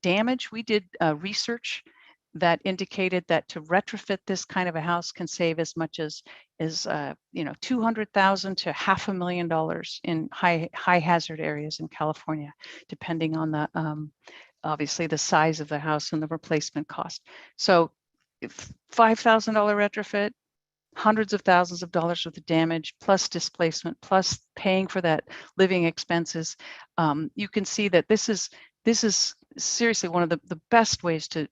damage. We did research that indicated that to retrofit this kind of a house can save as much as $200,000 to $500,000 in high hazard areas in California, depending on the obviously the size of the house and the replacement cost. So $5,000 retrofit, hundreds of thousands of dollars worth of damage, plus displacement, plus paying for that living expenses. You can see that this is seriously one of the best ways to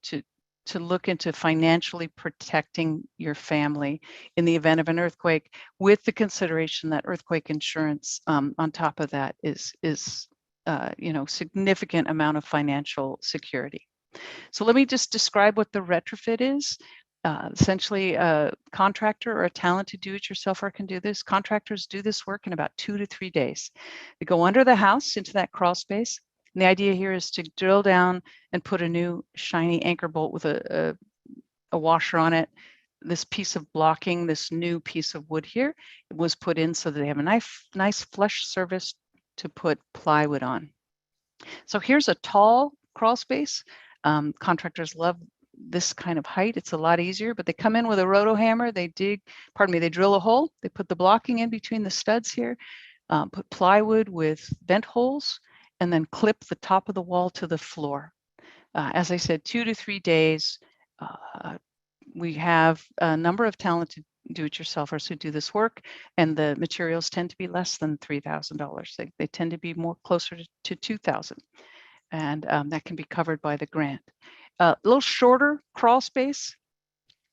look into financially protecting your family in the event of an earthquake, with the consideration that earthquake insurance on top of that is significant amount of financial security. So let me just describe what the retrofit is. Essentially, a contractor or a talented do-it-yourselfer can do this. Contractors do this work in about 2 to 3 days. They go under the house into that crawl space. And the idea here is to drill down and put a new shiny anchor bolt with a washer on it. This piece of blocking, this new piece of wood here, it was put in so that they have a nice flush surface to put plywood on. So here's a tall crawl space. Contractors love this kind of height. It's a lot easier, but they come in with a roto hammer, they drill a hole, they put the blocking in between the studs here, put plywood with vent holes, and then clip the top of the wall to the floor. As I said, 2 to 3 days. We have a number of talented do-it-yourselfers who do this work, and the materials tend to be less than $3,000. They tend to be more closer to $2,000, and that can be covered by the grant. A little shorter crawl space.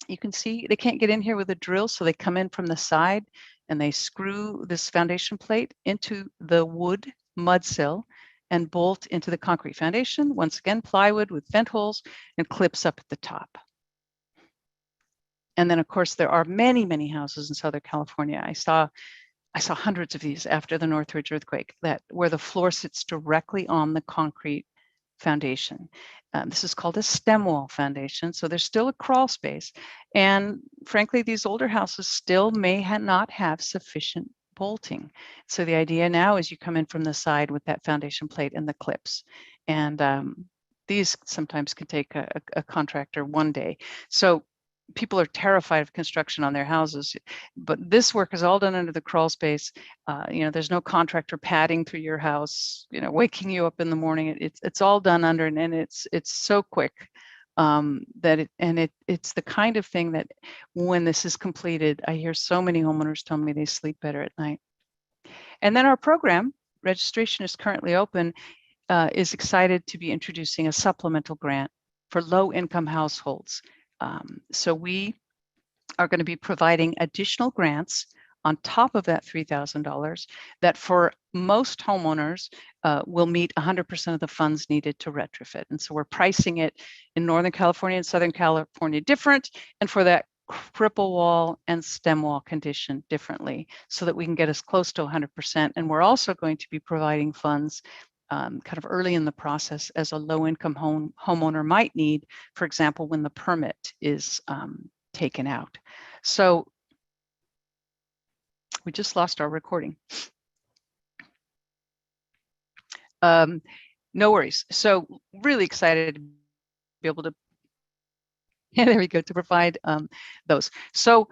You can see they can't get in here with a drill, so they come in from the side and they screw this foundation plate into the wood mud sill and bolt into the concrete foundation. Once again, plywood with vent holes and clips up at the top. And then, of course, there are many, many houses in Southern California. I saw hundreds of these after the Northridge earthquake, where the floor sits directly on the concrete foundation. This is called a Stemwall Foundation. So there's still a crawl space. And frankly, these older houses still may not have sufficient bolting. So the idea now is you come in from the side with that foundation plate and the clips. And these sometimes can take a contractor 1 day. So people are terrified of construction on their houses, but this work is all done under the crawl space. There's no contractor padding through your house, waking you up in the morning. It's all done under, and it's so quick it's the kind of thing that when this is completed, I hear so many homeowners tell me they sleep better at night. And then our program, registration is currently open, is excited to be introducing a supplemental grant for low-income households. So we are going to be providing additional grants on top of that $3,000 that for most homeowners will meet 100% of the funds needed to retrofit. And so we're pricing it in Northern California and Southern California different, and for that cripple wall and stem wall condition differently, so that we can get as close to 100%. And we're also going to be providing funds kind of early in the process as a low-income homeowner might need, for example, when the permit is taken out. So we just lost our recording. No worries. So really excited to be able to, yeah, there we go, to provide those. So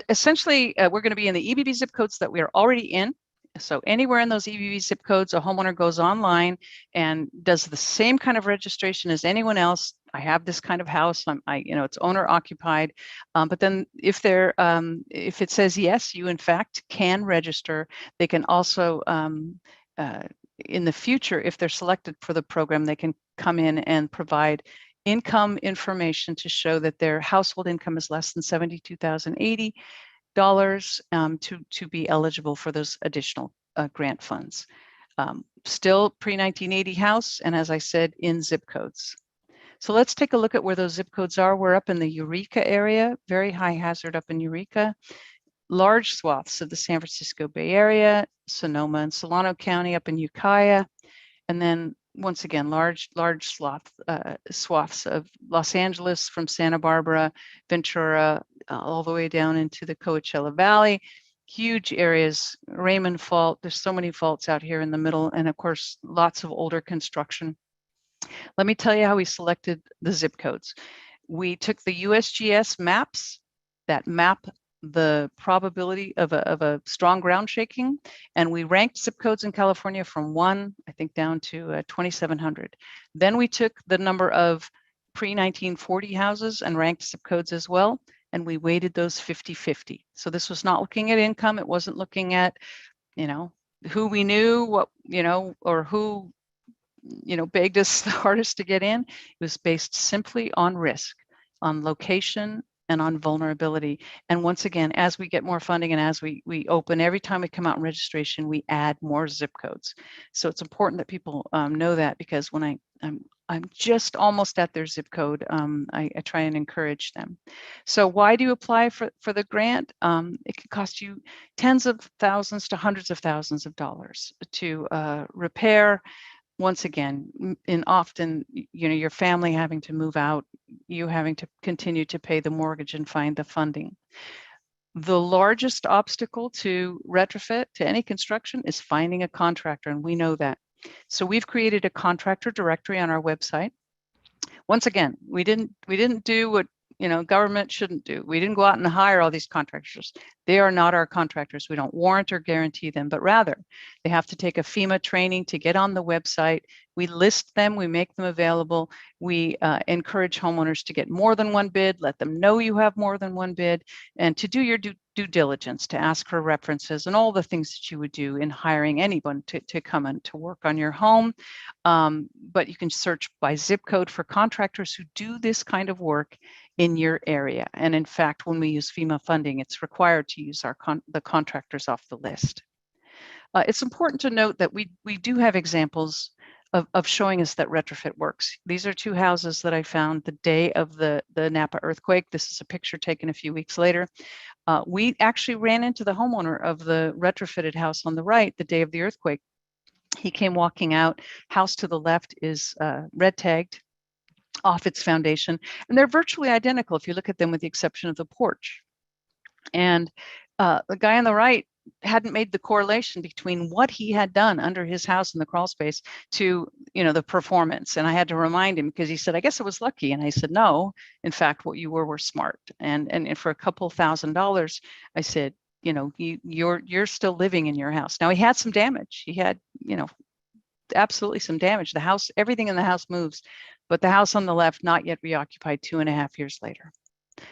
essentially, we're going to be in the EBB zip codes that we are already in. So anywhere in those EVV zip codes, a homeowner goes online and does the same kind of registration as anyone else. I have this kind of house. It's owner occupied. But then if it says yes, you in fact can register. They can also, in the future, if they're selected for the program, they can come in and provide income information to show that their household income is less than $72,080 to be eligible for those additional grant funds. Still pre-1980 house, and as I said, in zip codes. So let's take a look at where those zip codes are. We're up in the Eureka area, very high hazard up in Eureka. Large swaths of the San Francisco Bay Area, Sonoma and Solano County up in Ukiah, and then once again, large swaths of Los Angeles from Santa Barbara, Ventura, all the way down into the Coachella Valley. Huge areas, Raymond Fault. There's so many faults out here in the middle, and of course, lots of older construction. Let me tell you how we selected the zip codes. We took the USGS maps that map the probability of a strong ground shaking, and we ranked zip codes in California from 1, I think, down to 2,700. Then we took the number of pre-1940 houses and ranked zip codes as well, and we weighted those 50-50. So this was not looking at income. It wasn't looking at, who we knew, what, or who, begged us the hardest to get in. It was based simply on risk, on location, and on vulnerability. And once again, as we get more funding and as we open, every time we come out in registration, we add more zip codes. So it's important that people know that, because when I'm just almost at their zip code, I try and encourage them. So why do you apply for the grant? It can cost you tens of thousands to hundreds of thousands of dollars to repair. Once again, in often, your family having to move out, you having to continue to pay the mortgage and find the funding. The largest obstacle to retrofit, to any construction, is finding a contractor, and we know that. So we've created a contractor directory on our website. Once again, we didn't do what government shouldn't do. We didn't go out and hire all these contractors. They are not our contractors. We don't warrant or guarantee them, but rather they have to take a FEMA training to get on the website. We list them, we make them available. We encourage homeowners to get more than one bid, let them know you have more than one bid, and to do your due diligence, to ask for references and all the things that you would do in hiring anyone to come and to work on your home. But you can search by zip code for contractors who do this kind of work in your area. And in fact, when we use FEMA funding, it's required to use the contractors off the list. It's important to note that we do have examples of showing us that retrofit works. These are 2 houses that I found the day of the Napa earthquake. This is a picture taken a few weeks later. We actually ran into the homeowner of the retrofitted house on the right the day of the earthquake. He came walking out. House to the left is red tagged off its foundation, and they're virtually identical if you look at them with the exception of the porch. And the guy on the right hadn't made the correlation between what he had done under his house in the crawl space to the performance. And I had to remind him, because he said, I guess I was lucky. And I said, no, in fact, what you were smart. And for a couple $1,000s, I said, you're still living in your house. Now he had some damage. He had absolutely some damage. The house, everything in the house moves, but the house on the left not yet reoccupied 2.5 years later.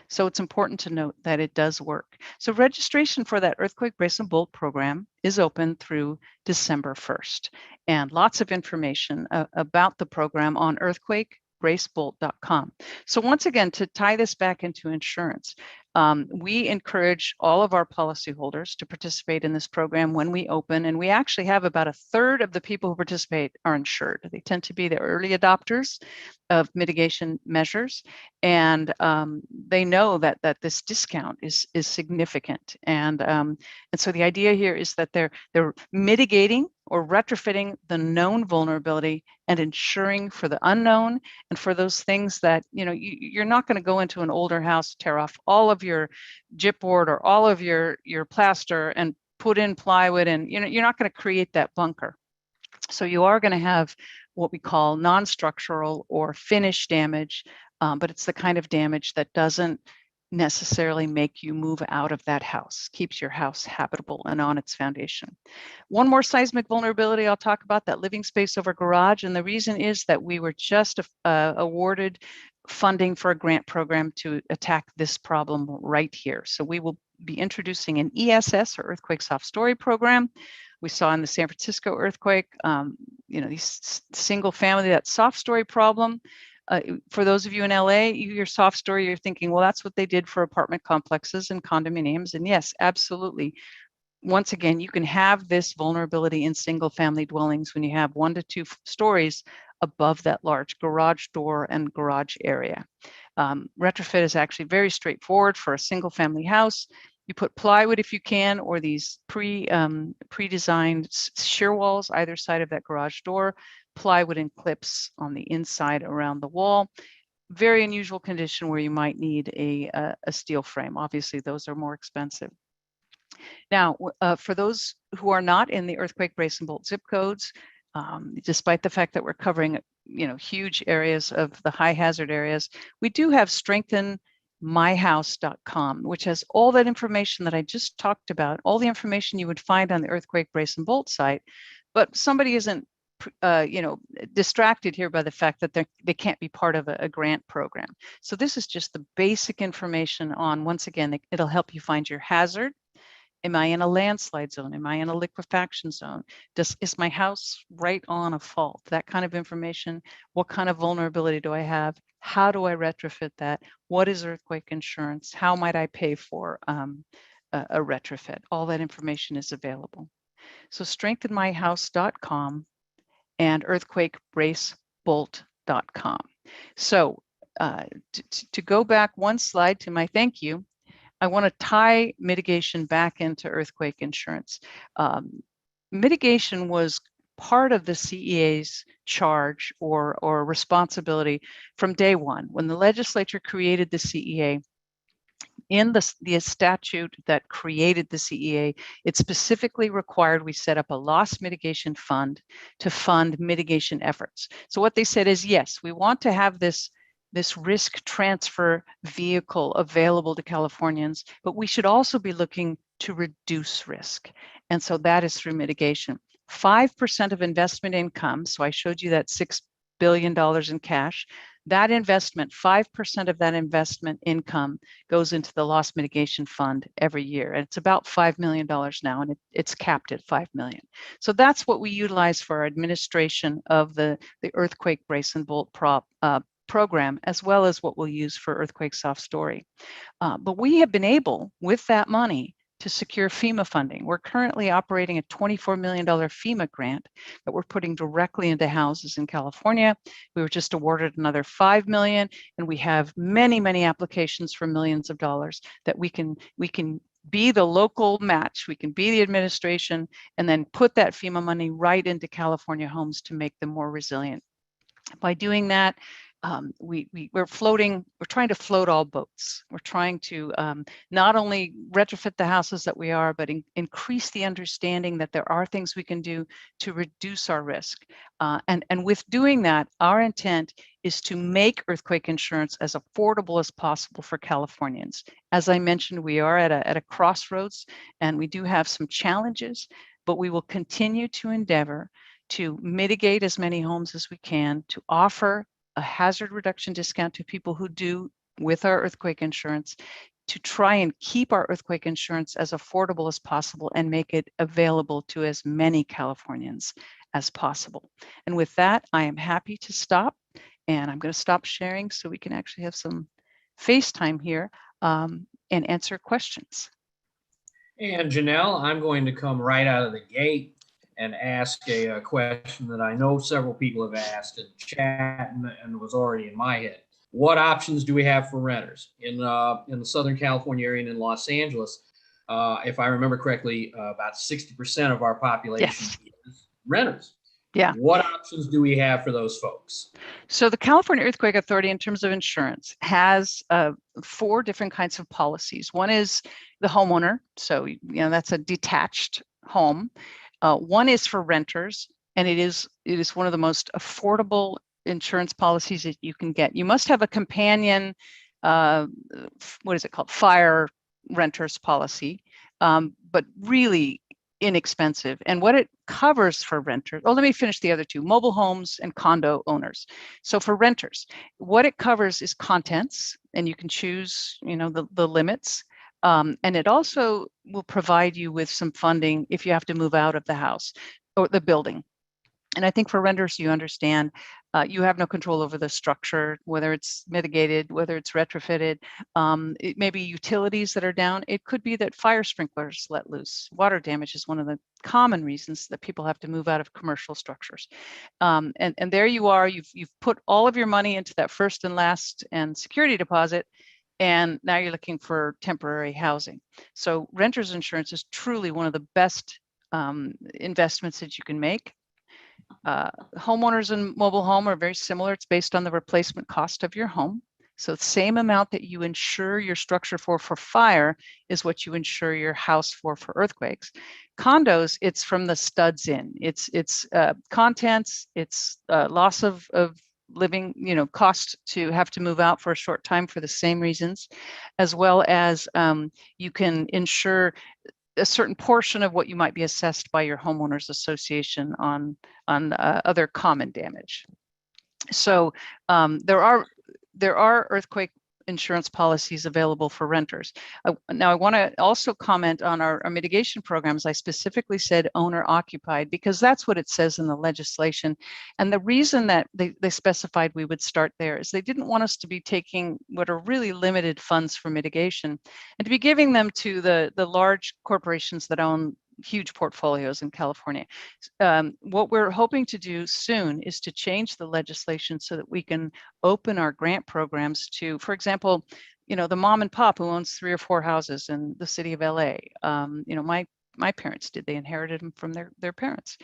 So it's important to note that it does work. So registration for that Earthquake Brace and Bolt program is open through December 1st. And lots of information about the program on earthquakebracebolt.com. So once again, to tie this back into insurance, we encourage all of our policyholders to participate in this program when we open, and we actually have about 1/3 of the people who participate are insured. They tend to be the early adopters of mitigation measures, and they know that this discount is significant. And so the idea here is that they're mitigating or retrofitting the known vulnerability and insuring for the unknown, and for those things that you're not going to go into an older house, tear off all of your gypboard or all of your plaster and put in plywood, and you're not going to create that bunker. So you are going to have what we call non-structural or finish damage, but it's the kind of damage that doesn't necessarily make you move out of that house, keeps your house habitable and on its foundation. One more seismic vulnerability I'll talk about, that living space over garage. And the reason is that we were just awarded funding for a grant program to attack this problem right here. So we will be introducing an ESS, or Earthquake Soft Story program. We saw in the San Francisco earthquake, these single family, that soft story problem. For those of you in LA, your soft story, you're thinking, well, that's what they did for apartment complexes and condominiums. And yes, absolutely. Once again, you can have this vulnerability in single family dwellings when you have 1 to 2 stories above that large garage door and garage area. Retrofit is actually very straightforward for a single family house. You put plywood if you can, or these pre-designed shear walls either side of that garage door, plywood and clips on the inside around the wall. Very unusual condition where you might need a steel frame. Obviously, those are more expensive. Now, for those who are not in the earthquake brace and bolt zip codes, despite the fact that we're covering huge areas of the high hazard areas, we do have StrengthenMyHouse.com, which has all that information that I just talked about, all the information you would find on the earthquake brace and bolt site. But somebody isn't distracted here by the fact that they can't be part of a grant program. So this is just the basic information on, once again, it'll help you find your hazard. Am I in a landslide zone? Am I in a liquefaction zone? Is my house right on a fault? That kind of information. What kind of vulnerability do I have? How do I retrofit that? What is earthquake insurance? How might I pay for a retrofit? All that information is available. So StrengthenMyHouse.com and earthquakebracebolt.com. So to go back one slide to my thank you, I want to tie mitigation back into earthquake insurance. Mitigation was part of the CEA's charge or responsibility from day one. When the legislature created the CEA, in the statute that created the CEA, it specifically required we set up a loss mitigation fund to fund mitigation efforts. So what they said is, yes, we want to have this risk transfer vehicle available to Californians, but we should also be looking to reduce risk. And so that is through mitigation. 5% of investment income, so I showed you that $6 billion in cash, that investment, 5% of that investment income goes into the loss mitigation fund every year. And it's about $5 million now, and it's capped at $5 million. So that's what we utilize for our administration of the earthquake brace and bolt program, as well as what we'll use for earthquake soft story. But we have been able, with that money, to secure FEMA funding. We're currently operating a $24 million FEMA grant that we're putting directly into houses in California. We were just awarded another $5 million, and we have many, many applications for millions of dollars that we can be the local match, we can be the administration, and then put that FEMA money right into California homes to make them more resilient. By doing that, we're trying to float all boats. We're trying to not only retrofit the houses that we are, but increase the understanding that there are things we can do to reduce our risk. And with doing that, our intent is to make earthquake insurance as affordable as possible for Californians. As I mentioned, we are at a crossroads, and we do have some challenges, but we will continue to endeavor to mitigate as many homes as we can, to offer a hazard reduction discount to people who do with our earthquake insurance, to try and keep our earthquake insurance as affordable as possible and make it available to as many Californians as possible. And with that, I am happy to stop, and I'm going to stop sharing so we can actually have some FaceTime here and answer questions. And Janelle, I'm going to come right out of the gate and ask a question that I know several people have asked in chat and was already in my head. What options do we have for renters in the Southern California area and in Los Angeles? If I remember correctly, about 60% of our population is renters. Yeah. What options do we have for those folks? So the California Earthquake Authority, in terms of insurance, has 4 different kinds of policies. One is the homeowner. So, that's a detached home. One is for renters, and it is one of the most affordable insurance policies that you can get. You must have a companion what is it called? Fire renters policy, but really inexpensive. And what it covers for renters, oh, let me finish the other two, mobile homes and condo owners. So for renters, what it covers is contents, and you can choose, the limits. And it also will provide you with some funding if you have to move out of the house or the building. And I think for renters, you understand you have no control over the structure, whether it's mitigated, whether it's retrofitted. It may be utilities that are down. It could be that fire sprinklers let loose. Water damage is one of the common reasons that people have to move out of commercial structures. And there you are. You've put all of your money into that first and last and security deposit, and now you're looking for temporary housing. So renters insurance is truly one of the best investments that you can make. Homeowners and mobile home are very similar. It's based on the replacement cost of your home. So the same amount that you insure your structure for fire is what you insure your house for earthquakes. Condos, it's from the studs in. It's contents, it's loss of living, cost to have to move out for a short time for the same reasons, as well as you can insure a certain portion of what you might be assessed by your homeowners association on other common damage. So there are earthquake insurance policies available for renters. Now, I want to also comment on our mitigation programs. I specifically said owner occupied because that's what it says in the legislation. And the reason that they specified we would start there is they didn't want us to be taking what are really limited funds for mitigation and to be giving them to the large corporations that own huge portfolios in California. What we're hoping to do soon is to change the legislation so that we can open our grant programs to, for example, the mom and pop who owns 3 or 4 houses in the city of LA. My parents did, they inherited them from their parents.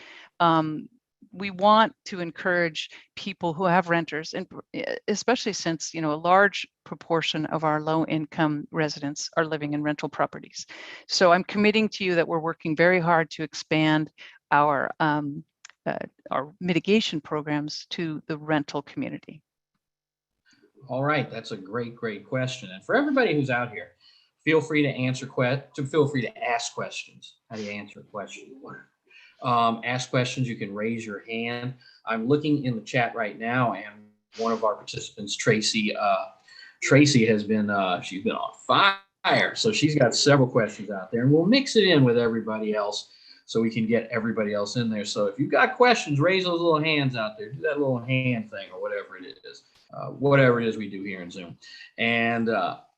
We want to encourage people who have renters, and especially since a large proportion of our low-income residents are living in rental properties. So I'm committing to you that we're working very hard to expand our mitigation programs to the rental community. All right, that's a great question. And for everybody who's out here, feel free to ask questions. How do you answer a question? Ask questions. You can raise your hand. I'm looking in the chat right now, and one of our participants, Tracy has been she's been on fire. So she's got several questions out there, and we'll mix it in with everybody else so we can get everybody else in there. So if you've got questions, raise those little hands out there. Do that little hand thing or whatever it is. Whatever it is we do here in Zoom. And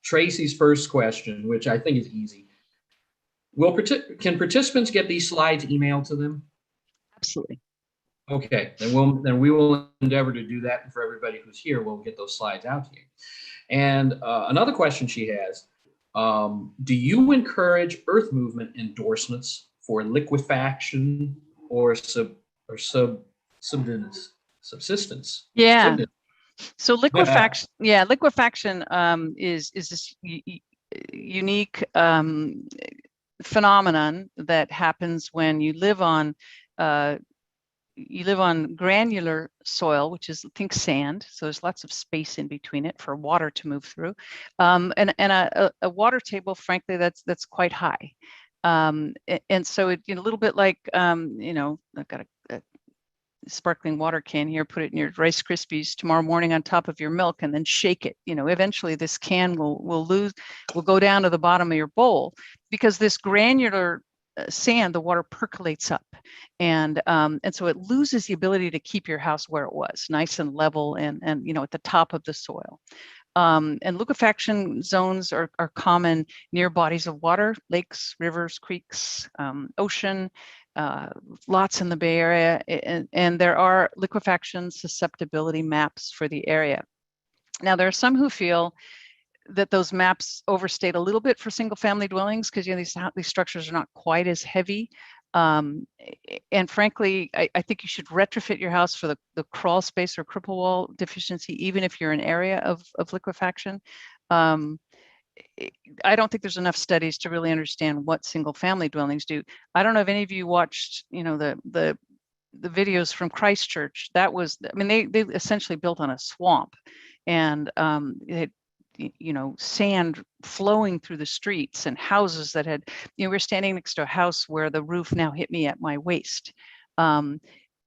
Tracy's first question, which I think is easy. Can participants get these slides emailed to them? Absolutely. Okay, then we will endeavor to do that. And for everybody who's here, we'll get those slides out to you. And another question she has, do you encourage earth movement endorsements for liquefaction or subsistence? Yeah. So liquefaction, liquefaction is this unique phenomenon that happens when you live on granular soil, which is, think sand. So there's lots of space in between it for water to move through, and a water table, frankly, that's quite high. And so it, a little bit like, I've got a sparkling water can here, put it in your Rice Krispies tomorrow morning on top of your milk and then shake it. Eventually this can will go down to the bottom of your bowl because this granular sand, the water percolates up, and so it loses the ability to keep your house where it was, nice and level and at the top of the soil. And liquefaction zones are common near bodies of water, lakes, rivers, creeks, ocean, lots in the Bay Area, and there are liquefaction susceptibility maps for the area. Now, there are some who feel that those maps overstate a little bit for single family dwellings because these structures are not quite as heavy. And frankly, I think you should retrofit your house for the crawl space or cripple wall deficiency, even if you're in an area of liquefaction. I don't think there's enough studies to really understand what single family dwellings do. I don't know if any of you watched, the videos from Christchurch. That was, they essentially built on a swamp, and sand flowing through the streets and houses that had, we're standing next to a house where the roof now hit me at my waist.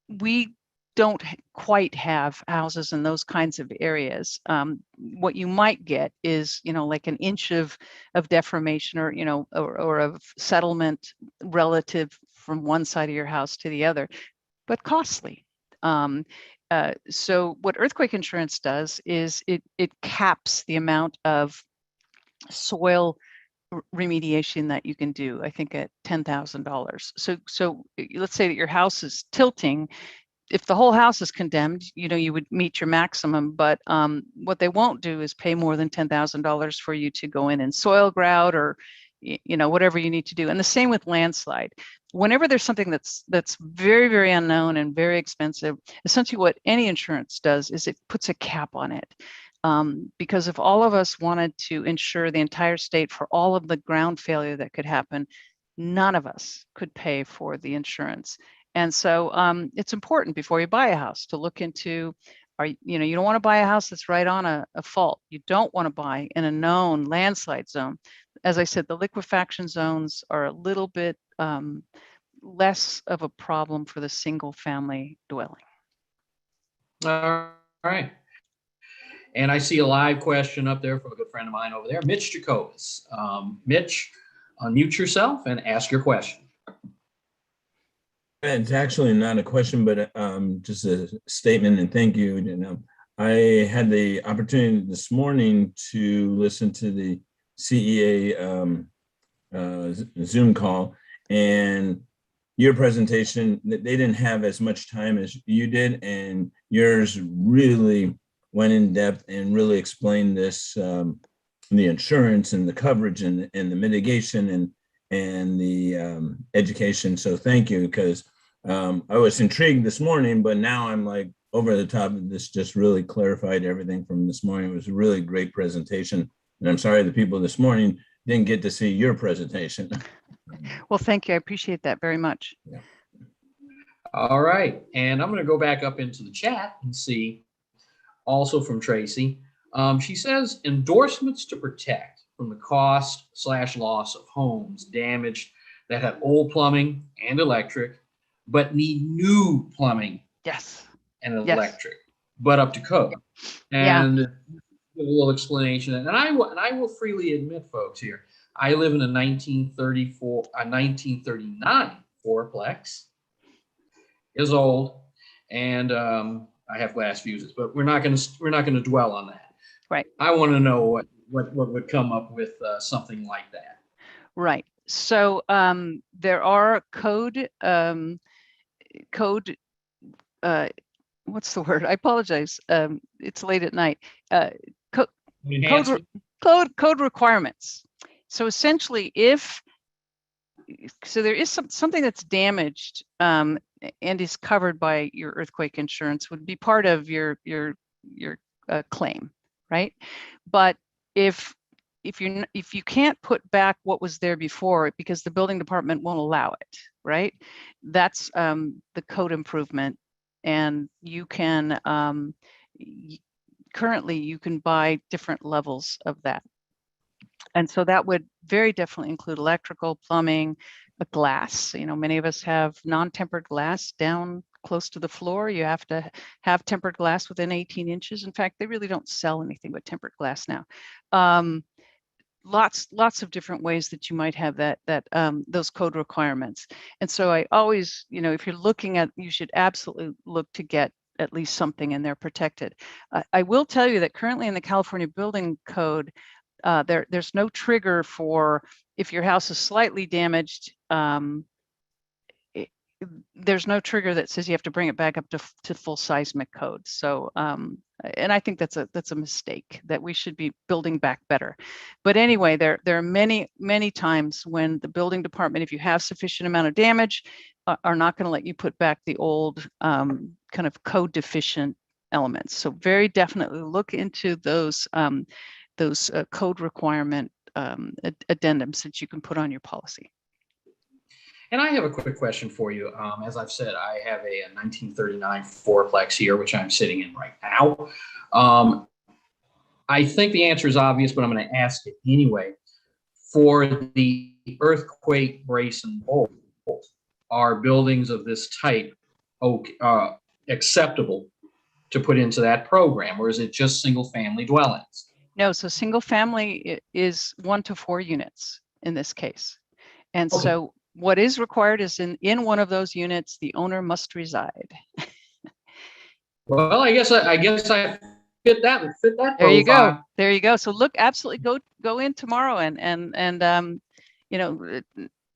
We don't quite have houses in those kinds of areas. What you might get is, like an inch of deformation or of settlement relative from one side of your house to the other, but costly. So what earthquake insurance does is it caps the amount of soil remediation that you can do, I think at $10,000. So let's say that your house is tilting. If the whole house is condemned, you would meet your maximum, but what they won't do is pay more than $10,000 for you to go in and soil grout or whatever you need to do. And the same with landslide. Whenever there's something that's very, very unknown and very expensive, essentially what any insurance does is it puts a cap on it. Because if all of us wanted to insure the entire state for all of the ground failure that could happen, none of us could pay for the insurance. And so it's important before you buy a house to look into, you don't want to buy a house that's right on a fault. You don't want to buy in a known landslide zone. As I said, the liquefaction zones are a little bit less of a problem for the single family dwelling. All right. And I see a live question up there from a good friend of mine over there, Mitch Jacobus. Mitch, unmute yourself and ask your question. It's actually not a question, but just a statement and thank you. I had the opportunity this morning to listen to the CEA Zoom call, and your presentation, they didn't have as much time as you did, and yours really went in depth and really explained this, the insurance and the coverage and the mitigation and the education. So thank you, because I was intrigued this morning, but now I'm like over the top. This just really clarified everything from this morning. It was a really great presentation. And I'm sorry the people this morning didn't get to see your presentation. Well, thank you. I appreciate that very much. Yeah. All right. And I'm going to go back up into the chat and see also from Tracy. She says endorsements to protect from the cost/loss of homes damaged that have old plumbing and electric, but need new plumbing and electric, but up to code. And a little explanation. And I will freely admit, folks, here, I live in a 1939 fourplex. Is old, and I have glass fuses, but we're not going to dwell on that. Right. I want to know what would come up with something like that. Right. So there are code. What's the word? I apologize. It's late at night. Code requirements. So essentially, there is something that's damaged and is covered by your earthquake insurance, would be part of your claim, right? But if you can't put back what was there before because the building department won't allow it, right? That's the code improvement, and you can currently you can buy different levels of that. And so that would very definitely include electrical, plumbing, glass. Many of us have non-tempered glass down close to the floor. You have to have tempered glass within 18 inches. In fact, they really don't sell anything but tempered glass now. Lots of different ways that you might have those code requirements. And so I always, if you're looking at, you should absolutely look to get at least something in there protected. I will tell you that currently in the California Building Code, there's no trigger for if your house is slightly damaged. There's no trigger that says you have to bring it back up to full seismic code. So, and I think that's a mistake, that we should be building back better. But anyway, there are many times when the building department, if you have sufficient amount of damage, are not going to let you put back the old kind of code deficient elements. So very definitely look into those code requirement addendums that you can put on your policy. And I have a quick question for you. As I've said, I have a 1939 fourplex here, which I'm sitting in right now. I think the answer is obvious, but I'm going to ask it anyway. For the earthquake brace and bolt, are buildings of this type acceptable to put into that program, or is it just single family dwellings? No, so single family is 1 to 4 units in this case. And Okay. so what is required is in one of those units, the owner must reside. Well, I guess I fit that There you go. profile. There you go. So look, absolutely go in tomorrow and you know,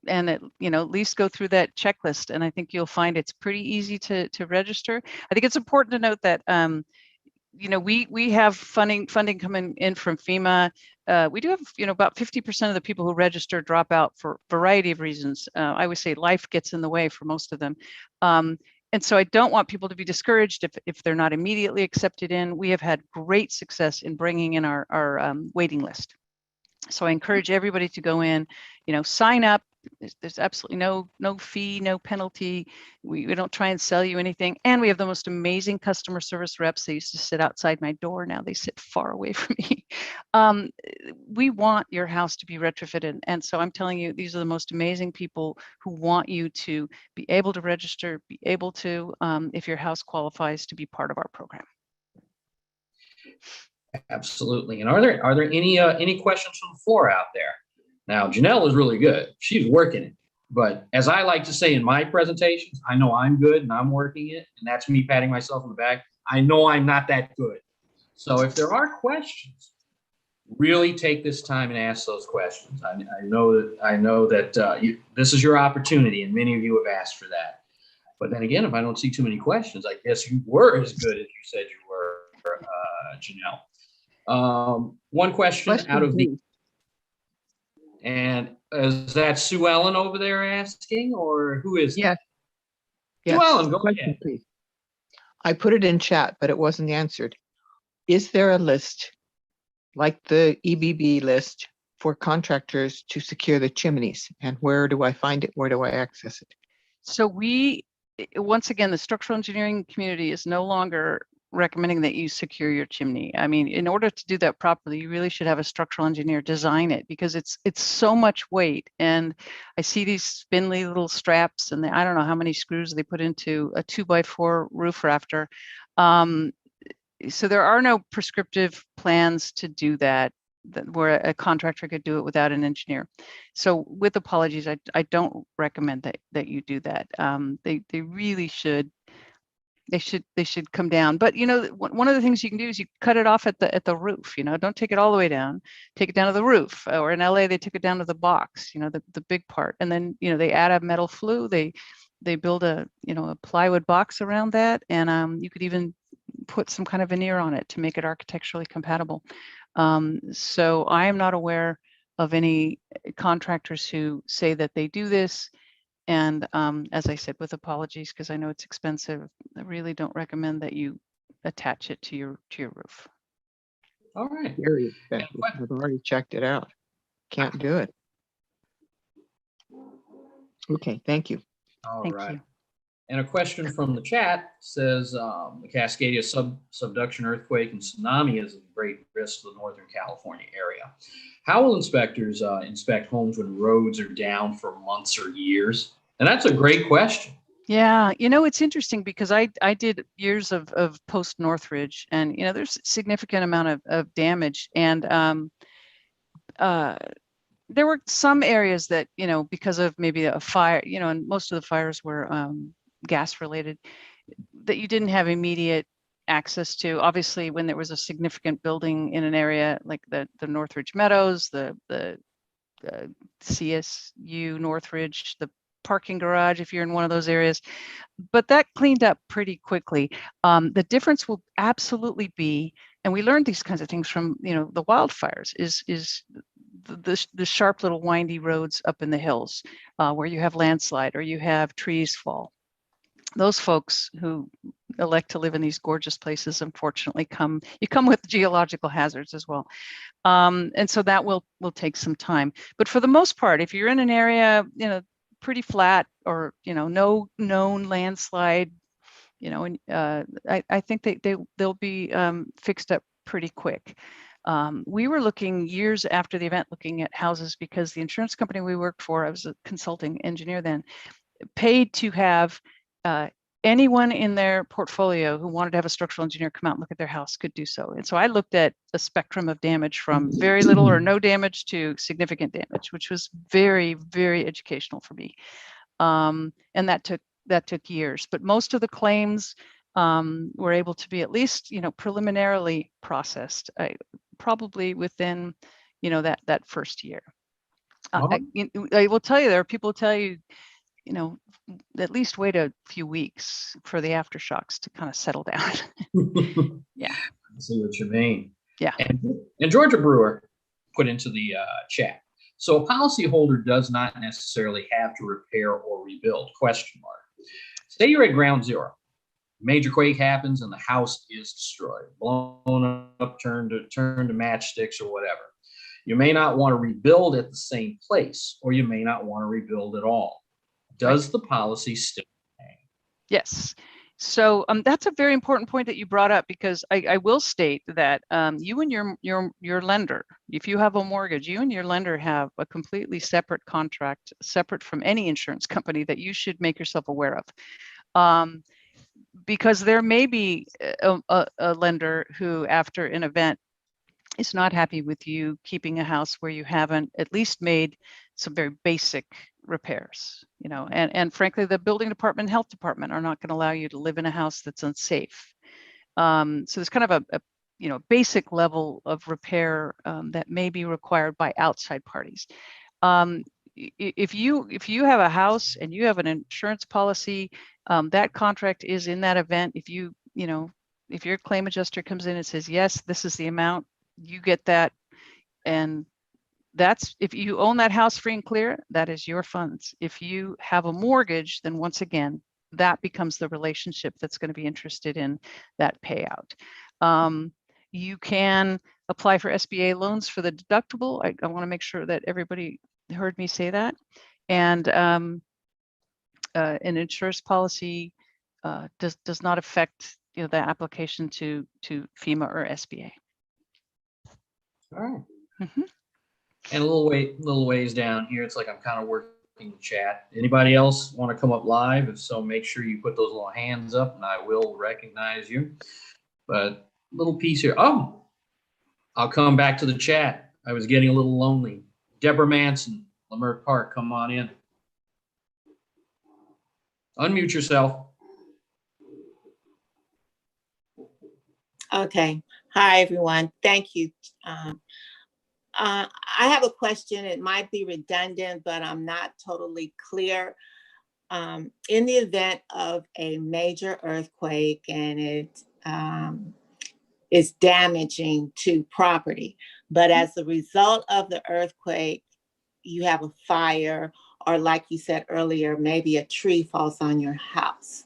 and at least go through that checklist. And I think you'll find it's pretty easy to register. I think it's important to note that we have funding coming in from FEMA. We do have about 50% of the people who register drop out for a variety of reasons. I would say life gets in the way for most of them. And so I don't want people to be discouraged if they're not immediately accepted in. We have had great success in bringing in our waiting list. So I encourage everybody to go in, sign up. There's absolutely no fee, no penalty. We don't try and sell you anything. And we have the most amazing customer service reps. They used to sit outside my door. Now they sit far away from me. We want your house to be retrofitted. And so I'm telling you, these are the most amazing people who want you to be able to register, be able to, if your house qualifies, to be part of our program. Absolutely. And are there any questions from the floor out there? Now, Janelle is really good. She's working it. But as I like to say in my presentations, I know I'm good and I'm working it. And that's me patting myself on the back. I know I'm not that good. So if there are questions, really take this time and ask those questions. I know that this is your opportunity, and many of you have asked for that. But then again, if I don't see too many questions, I guess you were as good as you said you were, Janelle. One question out of the... And is that Sue Ellen over there asking, or who is yes. Sue Ellen, go ahead. Please. I put it in chat, but it wasn't answered. Is there a list like the EBB list for contractors to secure the chimneys? And where do I find it? Where do I access it? So once again, the structural engineering community is no longer recommending that you secure your chimney. I mean, in order to do that properly, you really should have a structural engineer design it, because it's so much weight. And I see these spindly little straps, and I don't know how many screws they put into a 2x4 roof rafter. So there are no prescriptive plans to do that where a contractor could do it without an engineer. So with apologies, I don't recommend that you do that. They really should. They should come down. But one of the things you can do is you cut it off at the roof. Don't take it all the way down. Take it down to the roof. Or in LA, they took it down to the box. The big part. And then they add a metal flue. They build a plywood box around that, and you could even put some kind of veneer on it to make it architecturally compatible. So I am not aware of any contractors who say that they do this. And as I said, with apologies, because I know it's expensive, I really don't recommend that you attach it to your roof. All right. Very expensive. I've already checked it out. Can't do it. Okay, thank you. All Thank right. you. And a question from the chat says, the Cascadia subduction earthquake and tsunami is a great risk to the Northern California area. How will inspectors inspect homes when roads are down for months or years? And that's a great question. Yeah, it's interesting because I did years of post Northridge, and there's a significant amount of damage, and there were some areas that because of maybe a fire, and most of the fires were gas related, that you didn't have immediate access to. Obviously, when there was a significant building in an area like the Northridge Meadows, the CSU Northridge, the parking garage, if you're in one of those areas, but that cleaned up pretty quickly. The difference will absolutely be, and we learned these kinds of things from the wildfires, is the sharp little windy roads up in the hills where you have landslide or you have trees fall. Those folks who elect to live in these gorgeous places, unfortunately, come with geological hazards as well. And so that will take some time. But for the most part, if you're in an area, pretty flat, or, no known landslide, and I think they'll be fixed up pretty quick. We were looking years after the event, looking at houses because the insurance company we worked for, I was a consulting engineer then, paid to have anyone in their portfolio who wanted to have a structural engineer come out and look at their house could do so. And so I looked at a spectrum of damage from very little or no damage to significant damage, which was very, very educational for me. And that took years, but most of the claims were able to be at least, preliminarily processed, probably within, that first year. I will tell you, there are people who tell you, at least wait a few weeks for the aftershocks to kind of settle down. Yeah. I see what you mean. Yeah. And Georgia Brewer put into the chat. So a policyholder does not necessarily have to repair or rebuild, ? Say you're at ground zero. Major quake happens and the house is destroyed, blown up, turned to matchsticks or whatever. You may not want to rebuild at the same place, or you may not want to rebuild at all. Does the policy still hang? Yes. So that's a very important point that you brought up, because I will state that you and your lender, if you have a mortgage, you and your lender have a completely separate contract, separate from any insurance company, that you should make yourself aware of. Because there may be a lender who, after an event, is not happy with you keeping a house where you haven't at least made some very basic repairs, and frankly, the building department and health department are not going to allow you to live in a house that's unsafe. So there's kind of a basic level of repair that may be required by outside parties. If you have a house and you have an insurance policy, that contract is in that event. If if your claim adjuster comes in and says, yes, this is the amount, you get that. And that's, if you own that house free and clear, that is your funds. If you have a mortgage, then once again, that becomes the relationship that's going to be interested in that payout. You can apply for SBA loans for the deductible. I want to make sure that everybody heard me say that. And an insurance policy does not affect the application to FEMA or SBA. All right. Mm-hmm. And a little ways down here, it's like I'm kind of working the chat. Anybody else want to come up live? If so, make sure you put those little hands up and I will recognize you. But little piece here. Oh, I'll come back to the chat. I was getting a little lonely. Deborah Manson, Leimert Park, come on in. Unmute yourself. Okay. Hi, everyone. Thank you. I have a question. It might be redundant, but I'm not totally clear. In the event of a major earthquake and it is damaging to property, but as a result of the earthquake, you have a fire, or like you said earlier, maybe a tree falls on your house.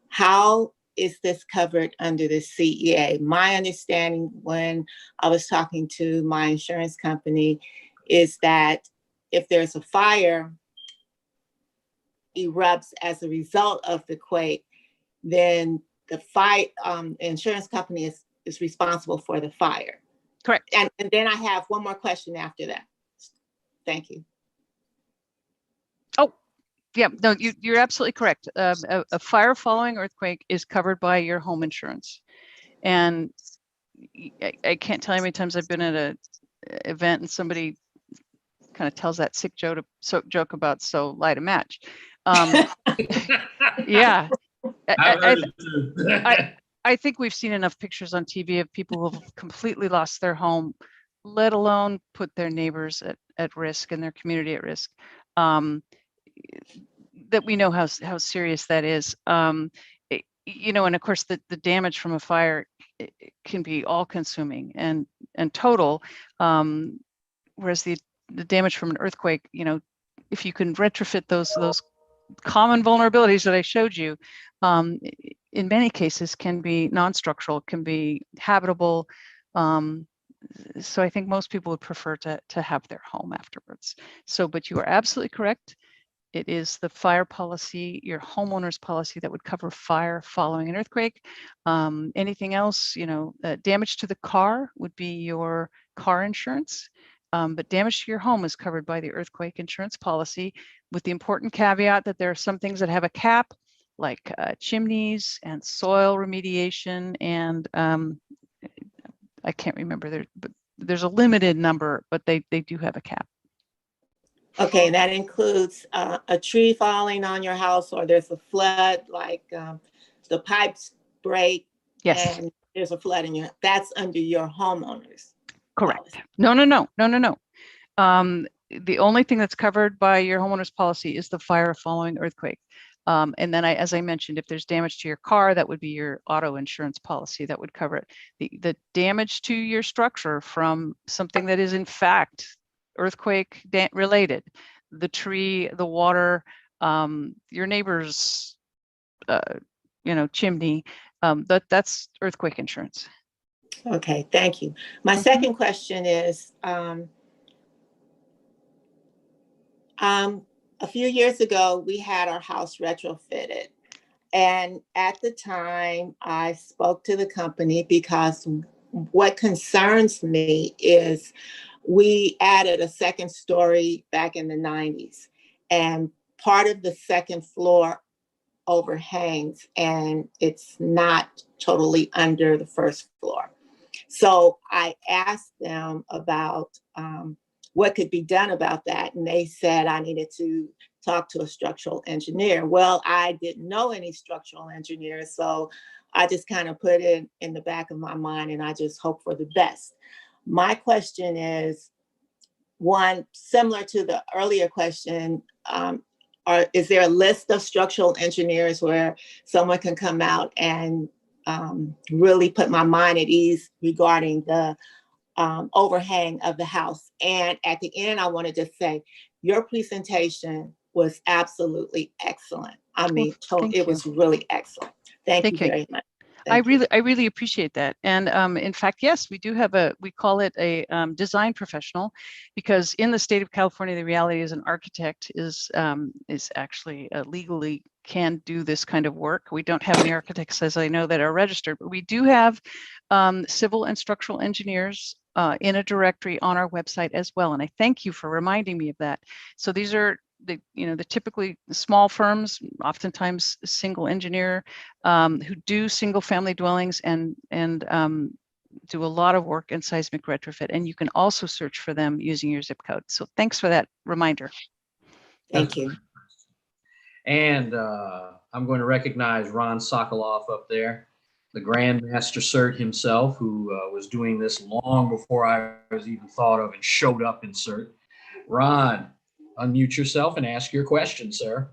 How is this covered under the CEA? My understanding when I was talking to my insurance company is that if there's a fire erupts as a result of the quake, then the insurance company is responsible for the fire. Correct. And then I have one more question after that. Thank you. Oh, yeah, no, you're absolutely correct. A fire following earthquake is covered by your home insurance. And I can't tell you how many times I've been at an event and somebody kind of tells that sick joke about so light a match. Yeah. I think we've seen enough pictures on TV of people who've completely lost their home, let alone put their neighbors at risk and their community at risk, that we know how serious that is. And of course, the damage from a fire can be all consuming and total, whereas the damage from an earthquake, if you can retrofit those common vulnerabilities that I showed you, in many cases can be non-structural, can be habitable. So I think most people would prefer to have their home afterwards. So, but you are absolutely correct. It is the fire policy, your homeowner's policy that would cover fire following an earthquake. Anything else, damage to the car would be your car insurance. But damage to your home is covered by the earthquake insurance policy, with the important caveat that there are some things that have a cap, like chimneys and soil remediation, and I can't remember there, but there's a limited number, but they do have a cap. Okay, and that includes a tree falling on your house, or there's a flood, like the pipes break. Yes. And there's a flood in that's under your homeowners. Correct. Policy. No. The only thing that's covered by your homeowner's policy is the fire following earthquake. And then as I mentioned, if there's damage to your car, that would be your auto insurance policy that would cover it. The damage to your structure from something that is in fact earthquake related, the tree, the water, your neighbor's, chimney, that's earthquake insurance. Okay, thank you. My second question is, a few years ago, we had our house retrofitted. And at the time, I spoke to the company because what concerns me is we added a second story back in the 90s. And part of the second floor overhangs, and it's not totally under the first floor. So I asked them about what could be done about that. And they said I needed to talk to a structural engineer. Well, I didn't know any structural engineers, so I just kind of put it in the back of my mind, and I just hope for the best. My question is, one, similar to the earlier question, is there a list of structural engineers where someone can come out and really put my mind at ease regarding the overhang of the house? And at the end, I wanted to say, your presentation was absolutely excellent. I mean, it was really excellent. Thank you very much. I really appreciate that. And in fact, yes, we do have we call it a design professional, because in the state of California, the reality is an architect is actually legally can do this kind of work. We don't have any architects, as I know, that are registered, but we do have civil and structural engineers in a directory on our website as well. And I thank you for reminding me of that. So these are the typically small firms, oftentimes single engineer, who do single family dwellings and do a lot of work in seismic retrofit. And you can also search for them using your zip code. So thanks for that reminder. Thank you. And I'm going to recognize Ron Sokoloff up there, the Grandmaster Cert himself, who was doing this long before I was even thought of and showed up in Cert. Ron, unmute yourself and ask your question, sir.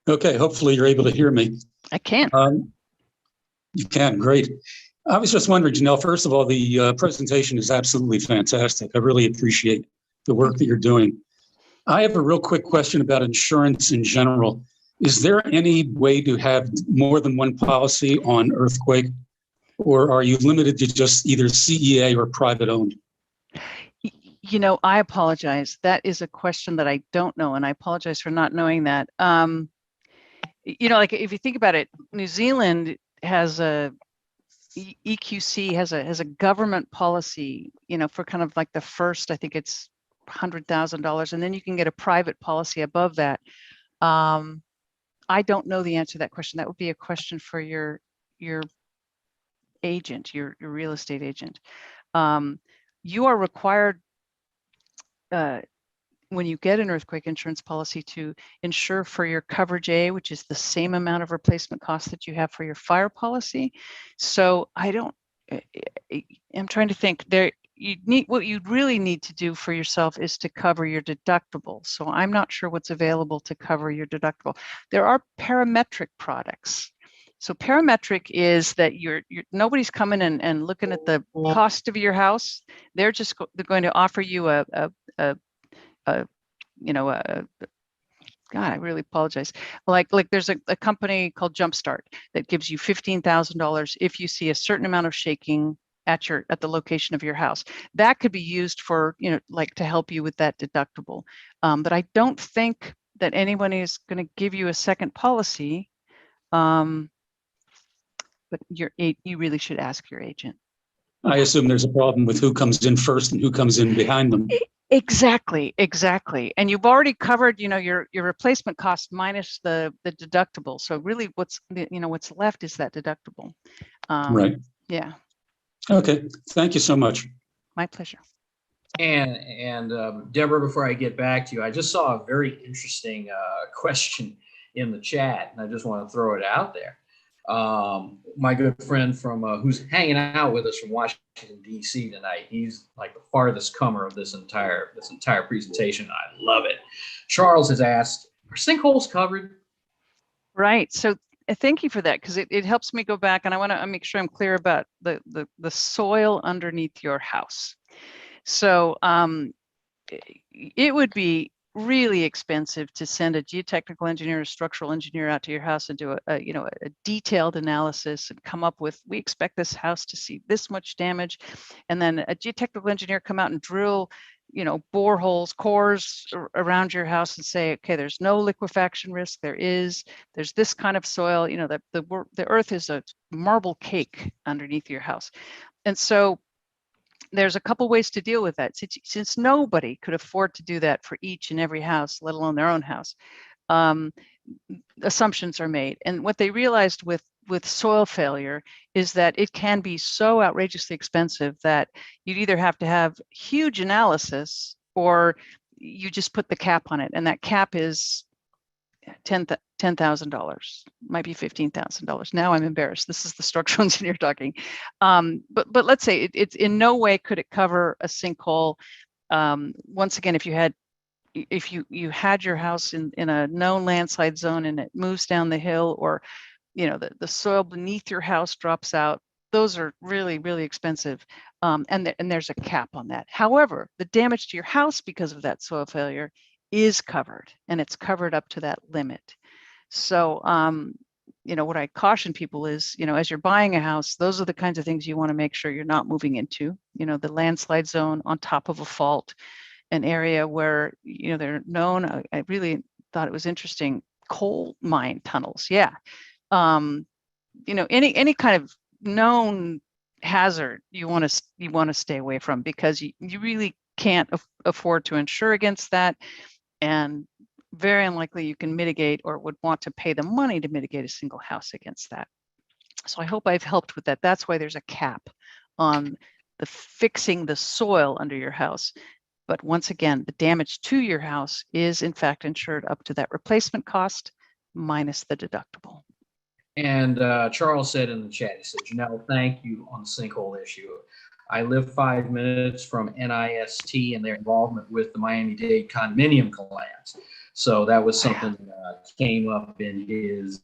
Okay, hopefully you're able to hear me. I can. You can, great. I was just wondering, Janelle, first of all, the presentation is absolutely fantastic. I really appreciate the work that you're doing. I have a real quick question about insurance in general. Is there any way to have more than one policy on earthquake, or are you limited to just either CEA or private owned? I apologize. That is a question that I don't know, and I apologize for not knowing that. Like if you think about it, New Zealand has EQC has a government policy, for kind of like the first, I think it's $100,000, and then you can get a private policy above that. I don't know the answer to that question. That would be a question for your agent, your real estate agent. You are required, when you get an earthquake insurance policy, to insure for your coverage A, which is the same amount of replacement cost that you have for your fire policy. So I'm trying to think there. What you really need to do for yourself is to cover your deductible. So I'm not sure what's available to cover your deductible. There are parametric products. So parametric is that nobody's coming and looking at the cost of your house. They're going to offer you God, I really apologize. Like there's a company called Jumpstart that gives you $15,000 if you see a certain amount of shaking at the location of your house. That could be used for, to help you with that deductible. But I don't think that anyone is going to give you a second policy. But you really should ask your agent. I assume there's a problem with who comes in first and who comes in behind them. Exactly. And you've already covered, your replacement cost minus the deductible. So really what's left is that deductible. Right. Yeah. Okay. Thank you so much. My pleasure. And Deborah, before I get back to you, I just saw a very interesting question in the chat, and I just want to throw it out there. My good friend from who's hanging out with us from Washington D.C. tonight. He's like the farthest comer of this entire presentation. I love it. Charles has asked, "Are sinkholes covered?" Right. So thank you for that, because it helps me go back, and I want to make sure I'm clear about the soil underneath your house. So it would be really expensive to send a geotechnical engineer or structural engineer out to your house and do a detailed analysis and come up with, we expect this house to see this much damage, and then a geotechnical engineer come out and drill boreholes, cores around your house and say, okay, there's no liquefaction risk, there's this kind of soil, the earth is a marble cake underneath your house. And so there's a couple ways to deal with that. Since nobody could afford to do that for each and every house, let alone their own house, assumptions are made. And what they realized with soil failure is that it can be so outrageously expensive that you'd either have to have huge analysis or you just put the cap on it. And that cap is $10,000, might be $15,000. Now I'm embarrassed. This is the structural engineer talking. But let's say it's in no way could it cover a sinkhole. Once again, if you had your house in a known landslide zone and it moves down the hill, or the soil beneath your house drops out, those are really, really expensive. And there's a cap on that. However, the damage to your house because of that soil failure is covered, and it's covered up to that limit. So, what I caution people is, as you're buying a house, those are the kinds of things you want to make sure you're not moving into, the landslide zone on top of a fault, an area where, they're known. I really thought it was interesting. Coal mine tunnels. Yeah. Any kind of known hazard you want to stay away from, because you really can't afford to insure against that. And very unlikely you can mitigate or would want to pay the money to mitigate a single house against that. So I hope I've helped with that. That's why there's a cap on the fixing the soil under your house. But once again, the damage to your house is in fact insured up to that replacement cost minus the deductible. And Charles said in the chat, he said, "Janelle, thank you on the sinkhole issue. I live 5 minutes from NIST and their involvement with the Miami-Dade condominium collapse." So that was something that came up in his,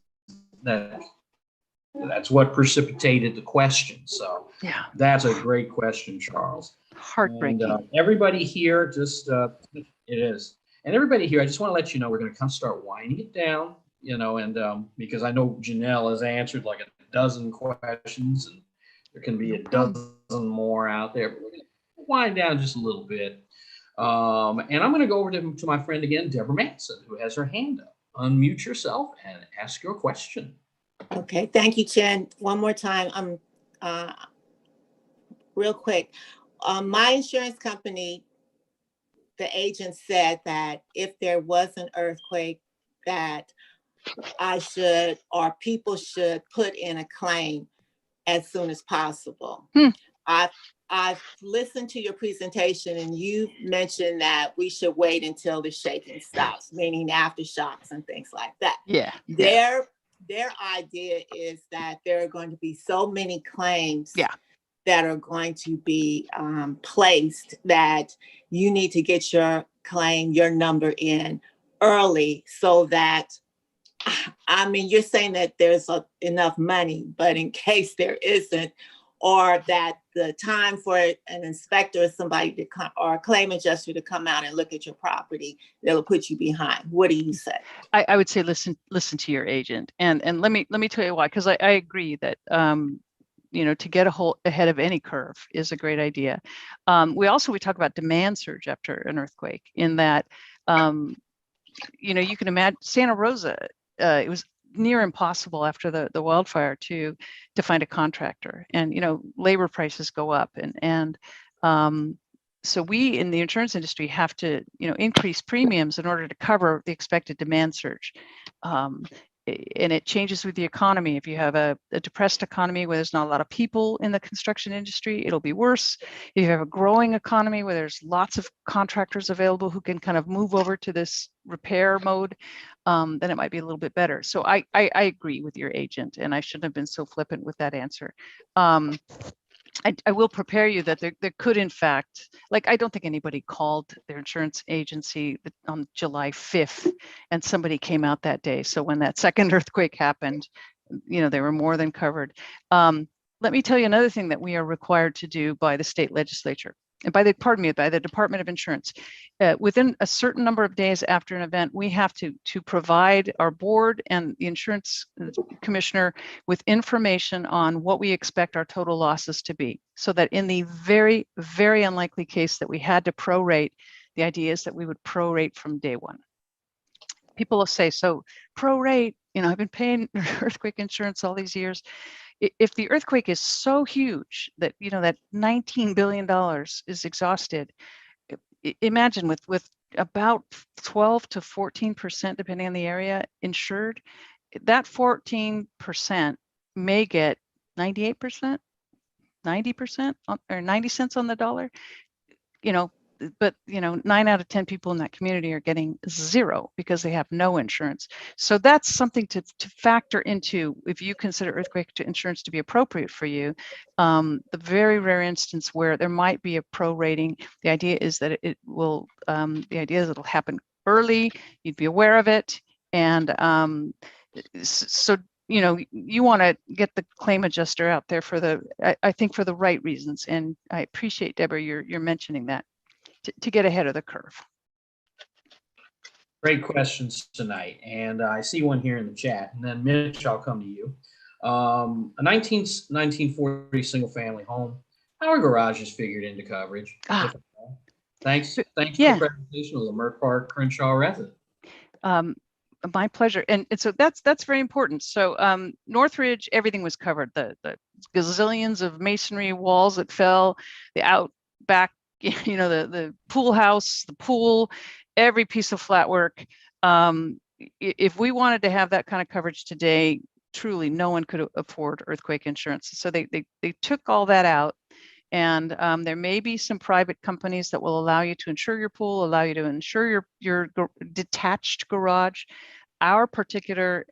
that's what precipitated the question. So yeah, that's a great question, Charles. Heartbreaking. And everybody here, just it is. And everybody here, I just want to let you know, we're going to start winding it down, and because I know Janelle has answered like a dozen questions, and there can be a dozen more out there, but we're going to wind down just a little bit. And I'm going to go over to my friend again, Deborah Manson, who has her hand up. Unmute yourself and ask your question. Okay, thank you, Chen. One more time, real quick. My insurance company, the agent said that if there was an earthquake, that I should, or people should, put in a claim as soon as possible. I've listened to your presentation, and you mentioned that we should wait until the shaking stops, meaning aftershocks and things like that. Yeah. Their idea is that there are going to be so many claims that are going to be placed that you need to get your claim, your number in early, so that, I mean, you're saying that there's enough money, but in case there isn't, or that the time for an inspector or somebody to come, or a claim adjuster to come out and look at your property, that'll put you behind. What do you say? I would say listen to your agent, and let me tell you why, because I agree that to get ahead of any curve is a great idea. We talk about demand surge after an earthquake, in that you can imagine Santa Rosa, it was near impossible after the wildfire to find a contractor, and labor prices go up, and so we in the insurance industry have to increase premiums in order to cover the expected demand surge. And it changes with the economy. If you have a depressed economy where there's not a lot of people in the construction industry, it'll be worse. If you have a growing economy where there's lots of contractors available who can kind of move over to this repair mode, then it might be a little bit better. So I agree with your agent, and I shouldn't have been so flippant with that answer. I will prepare you that there could, in fact, I don't think anybody called their insurance agency on July 5th and somebody came out that day. So when that second earthquake happened, they were more than covered. Let me tell you another thing that we are required to do by the state legislature, and by the Department of Insurance. Within a certain number of days after an event, we have to provide our board and the insurance commissioner with information on what we expect our total losses to be, so that in the very, very unlikely case that we had to prorate, the idea is that we would prorate from day one. People will say, so prorate, I've been paying earthquake insurance all these years. If the earthquake is so huge that that $19 billion is exhausted, imagine with about 12 to 14%, depending on the area, insured, that 14% may get 98%, 90%, or 90 cents on the dollar. But 9 out of 10 people in that community are getting zero because they have no insurance. So that's something to factor into if you consider earthquake insurance to be appropriate for you. The very rare instance where there might be a prorating, the idea is that it'll happen early. You'd be aware of it, and so you want to get the claim adjuster out there for I think for the right reasons. And I appreciate, Deborah, you're mentioning that. To get ahead of the curve. Great questions tonight. And I see one here in the chat. And then Mitch, I'll come to you. A 1940 single family home. How are garages figured into coverage? Thanks for the presentation of the Lamert Park Crenshaw resident. My pleasure. And so that's very important. So Northridge, everything was covered. The gazillions of masonry walls that fell, the out back, the pool house, the pool, every piece of flat work. If we wanted to have that kind of coverage today, truly no one could afford earthquake insurance. So they took all that out. And there may be some private companies that will allow you to insure your pool, allow you to insure your detached garage. Our particular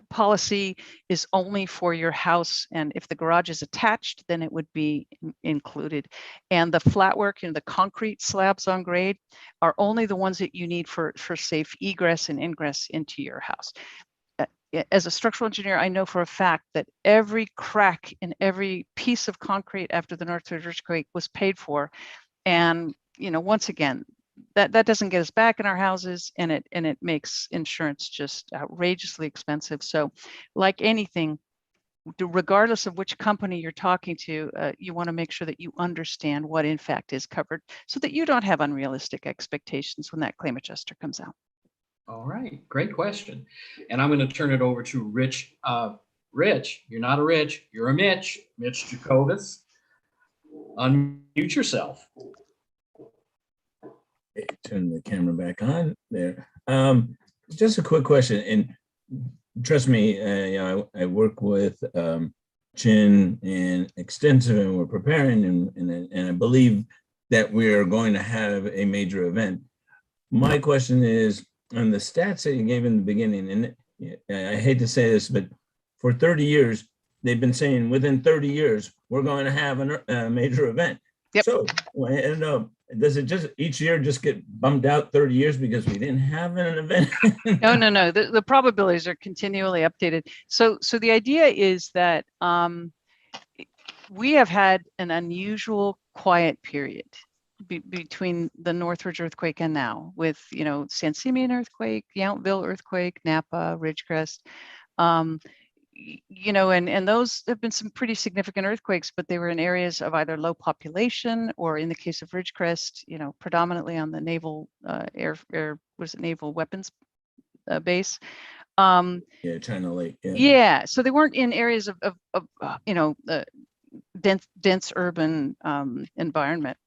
policy is only for your house, and if the garage is attached, then it would be included. And the flat work, the concrete slabs on grade, are only the ones that you need for safe egress and ingress into your house. As a structural engineer, I know for a fact that every crack in every piece of concrete after the Northridge earthquake was paid for. And once again, that doesn't get us back in our houses, and it makes insurance just outrageously expensive. So like anything, regardless of which company you're talking to, you want to make sure that you understand what in fact is covered, so that you don't have unrealistic expectations when that claim adjuster comes out. All right, great question. And I'm going to turn it over to Rich. Rich, you're not a Rich, you're a Mitch. Mitch Jacobus. Unmute yourself. Turn the camera back on there. Just a quick question, and trust me, I work with Chin and Extensive, and we're preparing, and I believe that we are going to have a major event. My question is on the stats that you gave in the beginning, and I hate to say this, but for 30 years, they've been saying within 30 years, we're going to have a major event. Yep. So, does it just each year just get bumped out 30 years because we didn't have an event? No. The probabilities are continually updated. So the idea is that we have had an unusual quiet period between the Northridge earthquake and now, with San Simeon earthquake, Yountville earthquake, Napa, Ridgecrest. you know, and those have been some pretty significant earthquakes, but they were in areas of either low population or, in the case of Ridgecrest, you know, predominantly on the naval naval weapons base. Yeah, China Lake. Yeah. Yeah, so they weren't in areas of you know, dense urban environment.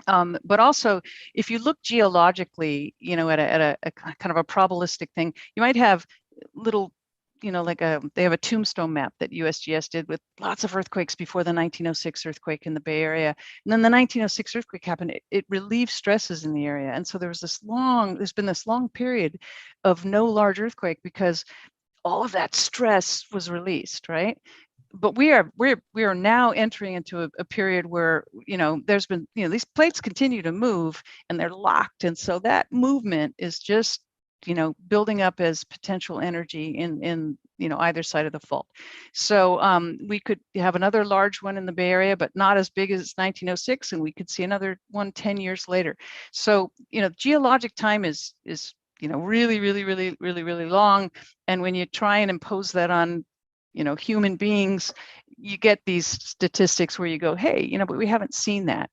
But also, if you look geologically, you know, at a kind of a probabilistic thing, you might have little, you know, like they have a tombstone map that USGS did with lots of earthquakes before the 1906 earthquake in the Bay Area. And then the 1906 earthquake happened, it relieved stresses in the area. And so there's been this long period of no large earthquake because all of that stress was released, right? But we are now entering into a period where, you know, there's been, you know, these plates continue to move and they're locked. And so that movement is just, you know, building up as potential energy in you know, either side of the fault. So we could have another large one in the Bay Area, but not as big as 1906, and we could see another one 10 years later. So, you know, geologic time is you know, really long. And when you try and impose that on, you know, human beings, you get these statistics where you go, hey, you know, but we haven't seen that.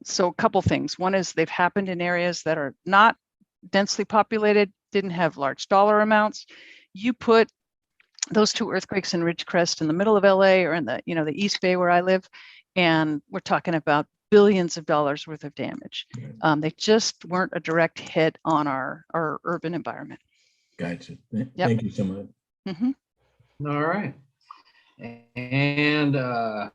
So a couple things. One is they've happened in areas that are not densely populated, didn't have large dollar amounts. You put those two earthquakes in Ridgecrest in the middle of LA or in the, you know, the East Bay where I live, and we're talking about billions of dollars worth of damage. They just weren't a direct hit on our urban environment. Gotcha. Thank you so much. Mm-hmm. All right. And are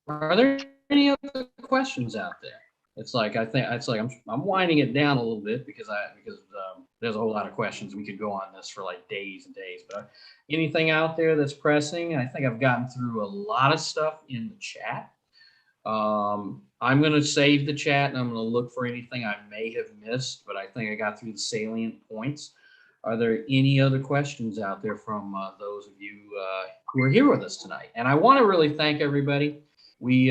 there any other questions out there? It's like, I think it's like I'm winding it down a little bit because there's a whole lot of questions. We could go on this for like days and days, but anything out there that's pressing? I think I've gotten through a lot of stuff in the chat. I'm going to save the chat and I'm going to look for anything I may have missed, but I think I got through the salient points. Are there any other questions out there from those of you who are here with us tonight? And I want to really thank everybody. We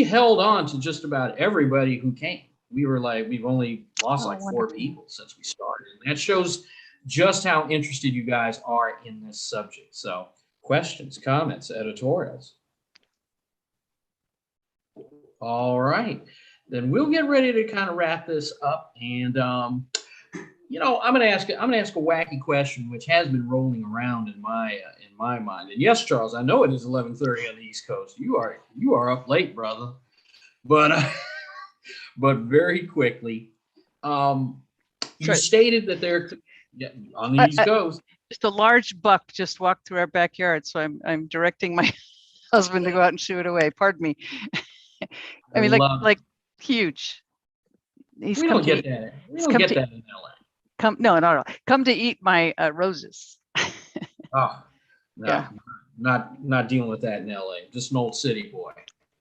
held on to just about everybody who came. We were like, we've only lost like 4 people since we started. And that shows just how interested you guys are in this subject. So questions, comments, editorials. All right, then we'll get ready to kind of wrap this up. And you know, I'm gonna ask a wacky question, which has been rolling around in my mind. And yes, Charles, I know it is 11:30 on the East Coast. You are up late, brother. But but very quickly, you stated that they're on the East Coast. Just a large buck just walked through our backyard, so I'm directing my husband to go out and shoo it away. Pardon me. I mean, like huge. We don't get that. We don't get that in LA. No. Come to eat my roses. Oh, no, yeah. Not dealing with that in LA. Just an old city boy.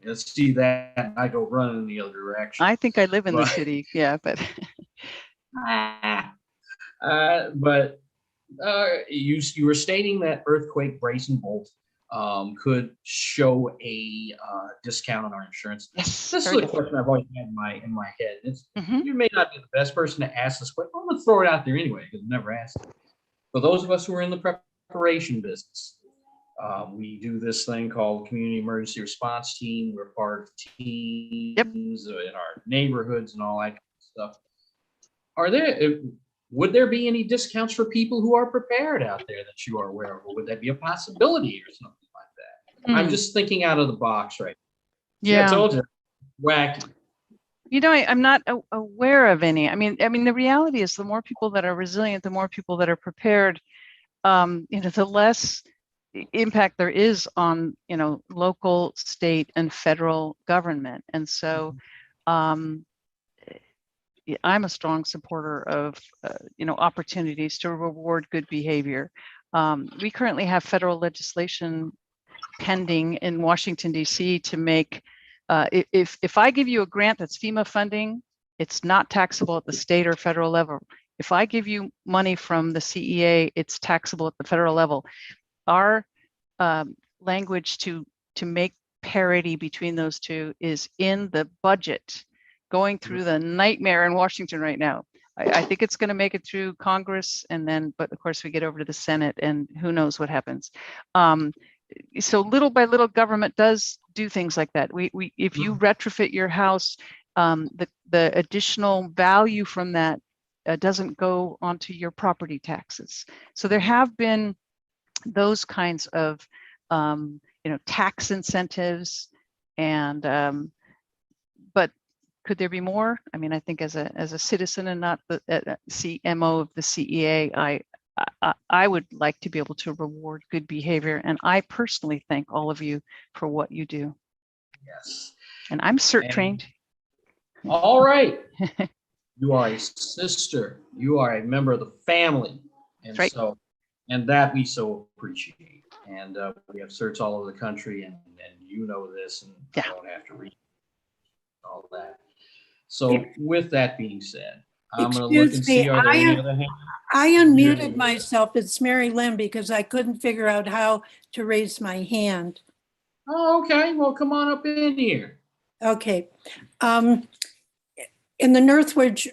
Let's see that. I go running in the other direction. I think I live in the city. Yeah, but. You were stating that earthquake brace and bolt could show a discount on our insurance. Yes, this is a question I've always had in my head. You may not be the best person to ask this question. I'm going to throw it out there anyway because I've never asked it. For those of us who are in the preparation business, we do this thing called Community Emergency Response Team. We're part of teams in our neighborhoods and all that kind of stuff. Would there be any discounts for people who are prepared out there that you are aware of? Or would that be a possibility or something like that? I'm just thinking out of the box right now. Yeah. I told you, wacky. You know, I'm not aware of any. I mean, the reality is the more people that are resilient, the more people that are prepared, you know, the less impact there is on, you know, local, state, and federal government. And so, I'm a strong supporter of, you know, opportunities to reward good behavior. We currently have federal legislation pending in Washington, D.C. to make, if I give you a grant that's FEMA funding, it's not taxable at the state or federal level. If I give you money from the CEA, it's taxable at the federal level. Our language to make parity between those two is in the budget. Going through the nightmare in Washington right now. I think it's going to make it through Congress, and then, but of course we get over to the Senate, and who knows what happens. So little by little, government does do things like that. If you retrofit your house, the additional value from that doesn't go onto your property taxes. So there have been those kinds of tax incentives, and but could there be more? I mean, I think as a citizen and not the CMO of the CEA, I would like to be able to reward good behavior, and I personally thank all of you for what you do. Yes. And I'm CERT trained. All right. You are a sister. You are a member of the family. And right. so, and that we so appreciate. And we have certs all over the country, and you know this, and yeah. I don't have to read all that. So with that being said, I'm going to look and see, are there any other hands? I unmuted myself. It's Mary Lynn because I couldn't figure out how to raise my hand. Oh, okay. Well, come on up in here. Okay. In the Northridge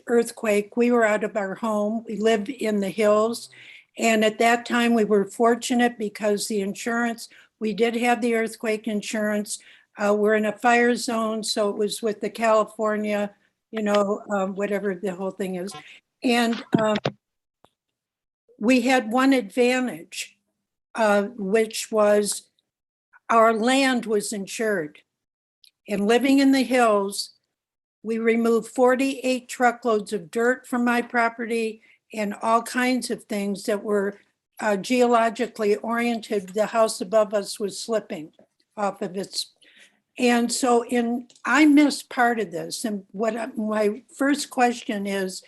earthquake, we were out of our home. We lived in the hills. And at that time, we were fortunate because the insurance, we did have the earthquake insurance. We're in a fire zone, so it was with the California, whatever the whole thing is. And we had one advantage, which was our land was insured. And living in the hills, we removed 48 truckloads of dirt from my property and all kinds of things that were geologically oriented. The house above us was slipping off of its. And so I missed part of this. And my first question is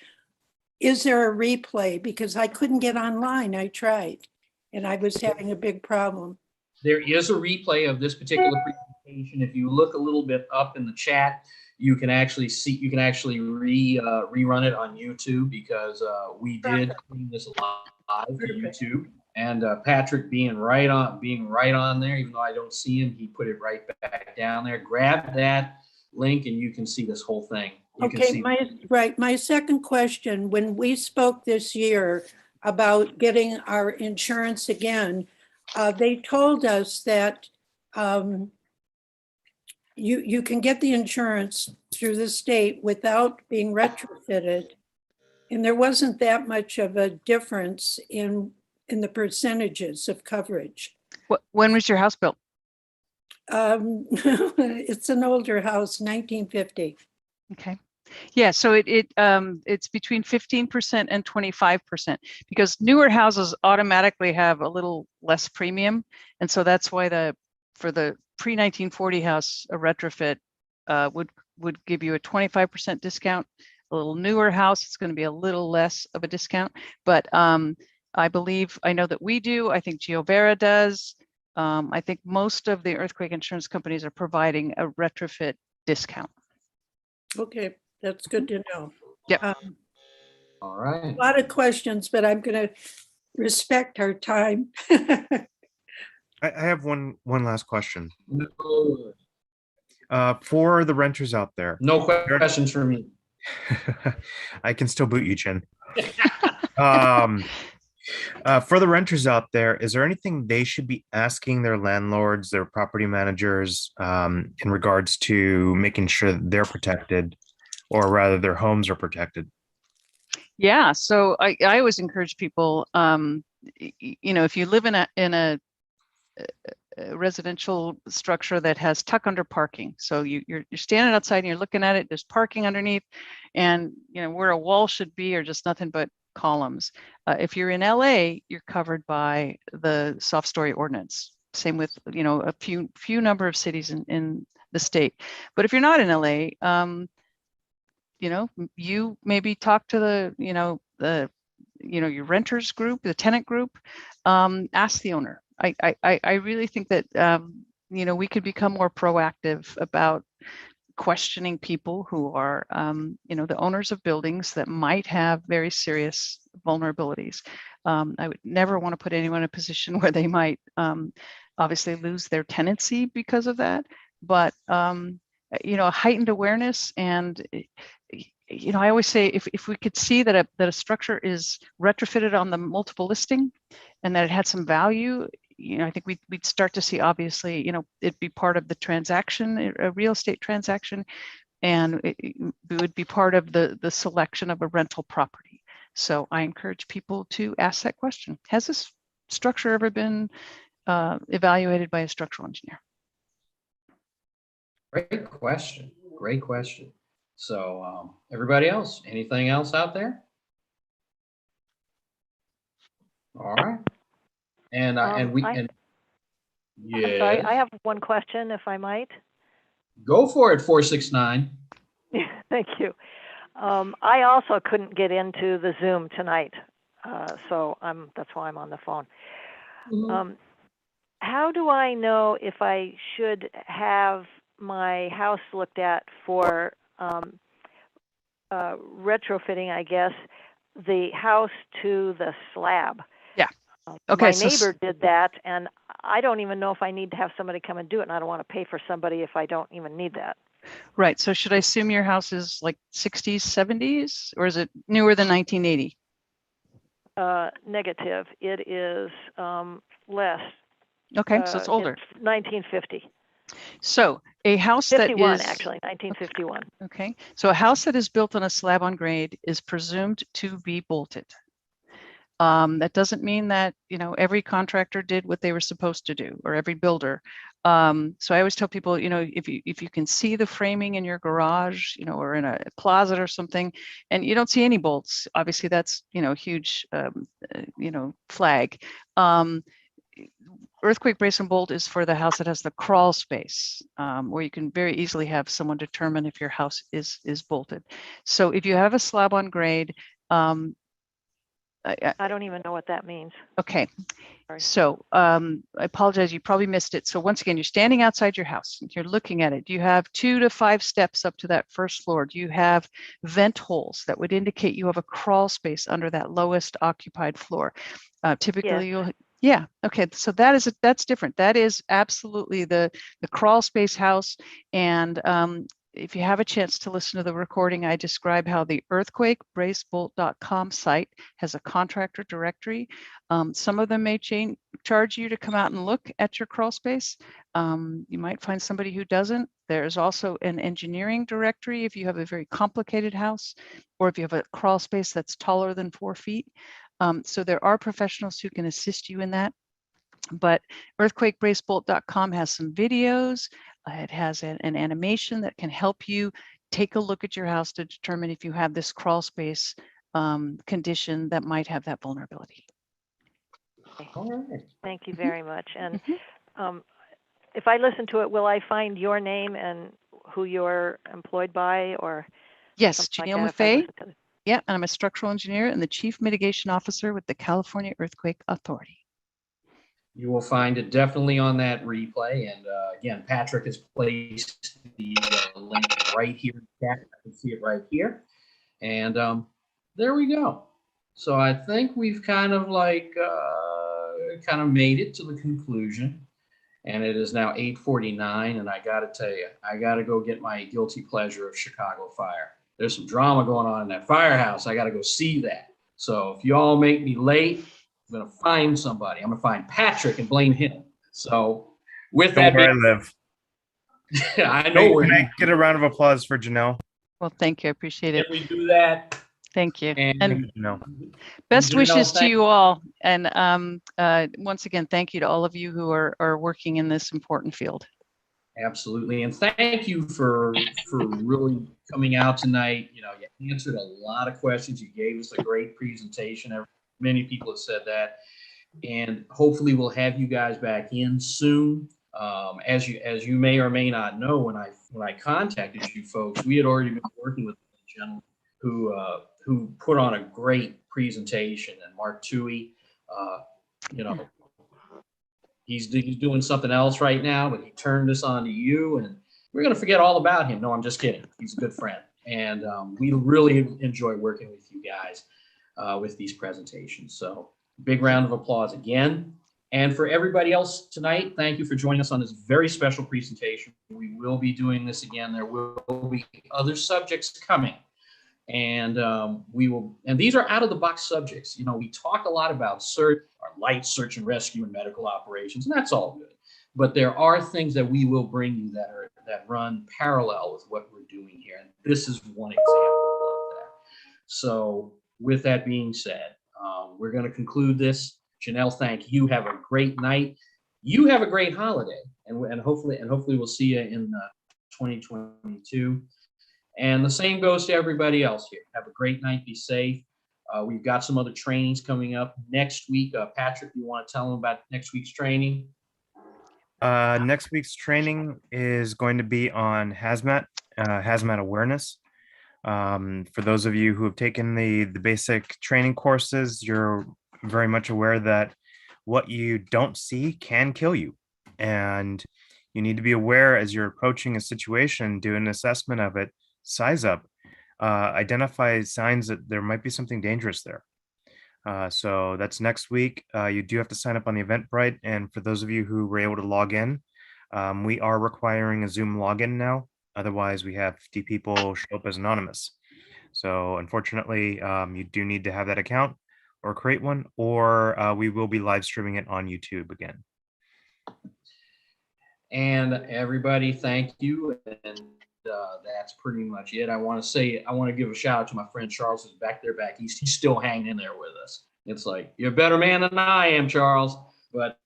there a replay? Because I couldn't get online. I tried, and I was having a big problem. There is a replay of this particular presentation. If you look a little bit up in the chat, you can actually rerun it on YouTube, because we did clean this live for YouTube. And Patrick being right on there, even though I don't see him, he put it right back down there. Grab that link and you can see this whole thing. My second question, when we spoke this year about getting our insurance again, they told us that you can get the insurance through the state without being retrofitted. And there wasn't that much of a difference in the percentages of coverage. When was your house built? It's an older house, 1950. Okay. Yeah, so it's between 15% and 25%, because newer houses automatically have a little less premium. And so that's why for the pre-1940 house, a retrofit would give you a 25% discount. A little newer house, it's going to be a little less of a discount. But I know that we do. I think GeoVera does. I think most of the earthquake insurance companies are providing a retrofit discount. Okay, that's good to know. Yeah. All right. A lot of questions, but I'm going to respect our time. I have one last question. No, For the renters out there. no questions for me. I can still boot you, Chin. For the renters out there, is there anything they should be asking their landlords, their property managers, in regards to making sure that they're protected, or rather their homes are protected? Yeah, so I always encourage people, if you live in a residential structure that has tuck under parking, so you're standing outside and you're looking at it, there's parking underneath, and where a wall should be are just nothing but columns. If you're in LA, you're covered by the soft story ordinance. Same with a few number of cities in the state. But if you're not in LA, you maybe talk to your renters group, the tenant group, ask the owner. I really think that we could become more proactive about questioning people who are the owners of buildings that might have very serious vulnerabilities. I would never want to put anyone in a position where they might obviously lose their tenancy because of that, but a heightened awareness. And I always say if we could see that a structure is retrofitted on the multiple listing and that it had some value, I think we'd start to see, obviously, it'd be part of the transaction, a real estate transaction, and it would be part of the selection of a rental property. So I encourage people to ask that question. Has this structure ever been evaluated by a structural engineer? Great question. Great question. So everybody else, anything else out there? All right. And I'm sorry, I yeah, have one question, if I might. go for it, 469. Thank you. I also couldn't get into the Zoom tonight, so that's why I'm on the phone. How do I know if I should have my house looked at for retrofitting, I guess, the house to the slab? Yeah. Okay. My neighbor did that, and I don't even know if I need to have somebody come and do it, and I don't want to pay for somebody if I don't even need that. Right. So should I assume your house is like 60s, 70s, or is it newer than 1980? Negative. It is less. Okay, so it's older. It's 1950. So a house that 51, is actually, 1951. okay. So a house that is built on a slab on grade is presumed to be bolted. That doesn't mean that every contractor did what they were supposed to do, or every builder. So I always tell people, if you can see the framing in your garage, or in a closet or something, and you don't see any bolts, obviously that's huge, flag. Earthquake brace and bolt is for the house that has the crawl space, where you can very easily have someone determine if your house is bolted. So if you have a slab on grade, I don't even know what that means. okay. Sorry. So I apologize, you probably missed it. So once again, you're standing outside your house, you're looking at it. Do you have 2 to 5 steps up to that first floor? Do you have vent holes that would indicate you have a crawl space under that lowest occupied floor? Typically, Yes. yeah, okay. So that's different. That is absolutely the crawl space house. And if you have a chance to listen to the recording, I describe how the earthquakebracebolt.com site has a contractor directory. Some of them may charge you to come out and look at your crawl space. You might find somebody who doesn't. There's also an engineering directory if you have a very complicated house, or if you have a crawl space that's taller than 4 feet. So there are professionals who can assist you in that. But earthquakebracebolt.com has some videos. It has an animation that can help you take a look at your house to determine if you have this crawl space condition that might have that vulnerability. All right. Thank you very much. And if I listen to it, will I find your name and who you're employed by, or yes, something Janelle like that if I Maffei. listen to it? Yeah, and I'm a structural engineer and the Chief Mitigation Officer with the California Earthquake Authority. You will find it definitely on that replay. And again, Patrick has placed the link right here in the chat. I can see it right here. And there we go. So I think we've kind of made it to the conclusion. And it is now 8:49. And I got to tell you, I got to go get my guilty pleasure of Chicago Fire. There's some drama going on in that firehouse. I got to go see that. So if you all make me late, I'm going to find somebody. I'm going to find Patrick and blame him. So with that, Where I live. I know where Can I you get a round of applause for Janelle? Well, thank you. I appreciate it. Can we do that? Thank you. And No. Best Janelle, wishes to thank you all. And once again, thank you to all of you who are working in this important field. Absolutely. And thank you for really coming out tonight. You answered a lot of questions. You gave us a great presentation. Many people have said that. And hopefully we'll have you guys back in soon. As you may or may not know, when I contacted you folks, we had already been working with a gentleman who put on a great presentation, and Mark Toohey, he's doing something else right now, but he turned this on to you, and we're going to forget all about him. No, I'm just kidding. He's a good friend. And we really enjoy working with you guys with these presentations. So big round of applause again. And for everybody else tonight, thank you for joining us on this very special presentation. We will be doing this again. There will be other subjects coming. And and these are out of the box subjects. You know, we talk a lot about our light search and rescue and medical operations, and that's all good. But there are things that we will bring you that run parallel with what we're doing here. And this is one example of that. So with that being said, we're going to conclude this. Janelle, thank you. Have a great night. You have a great holiday, and hopefully we'll see you in 2022. And the same goes to everybody else here. Have a great night. Be safe. We've got some other trainings coming up next week. Patrick, you want to tell them about next week's training? Next week's training is going to be on hazmat awareness. For those of you who have taken the basic training courses, you're very much aware that what you don't see can kill you. And you need to be aware as you're approaching a situation, do an assessment of it, size up, identify signs that there might be something dangerous there. So that's next week. You do have to sign up on the Eventbrite. And for those of you who were able to log in, we are requiring a Zoom login now. Otherwise, we have 50 people show up as anonymous. So unfortunately, you do need to have that account or create one, or we will be live streaming it on YouTube again. And everybody, thank you. And that's pretty much it. I want to give a shout out to my friend Charles, who's back east. He's still hanging in there with us. It's like, you're a better man than I am, Charles. But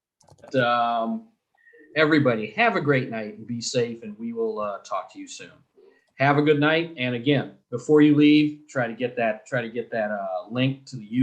everybody, have a great night and be safe, and we will talk to you soon. Have a good night. And again, before you leave, try to get that link to the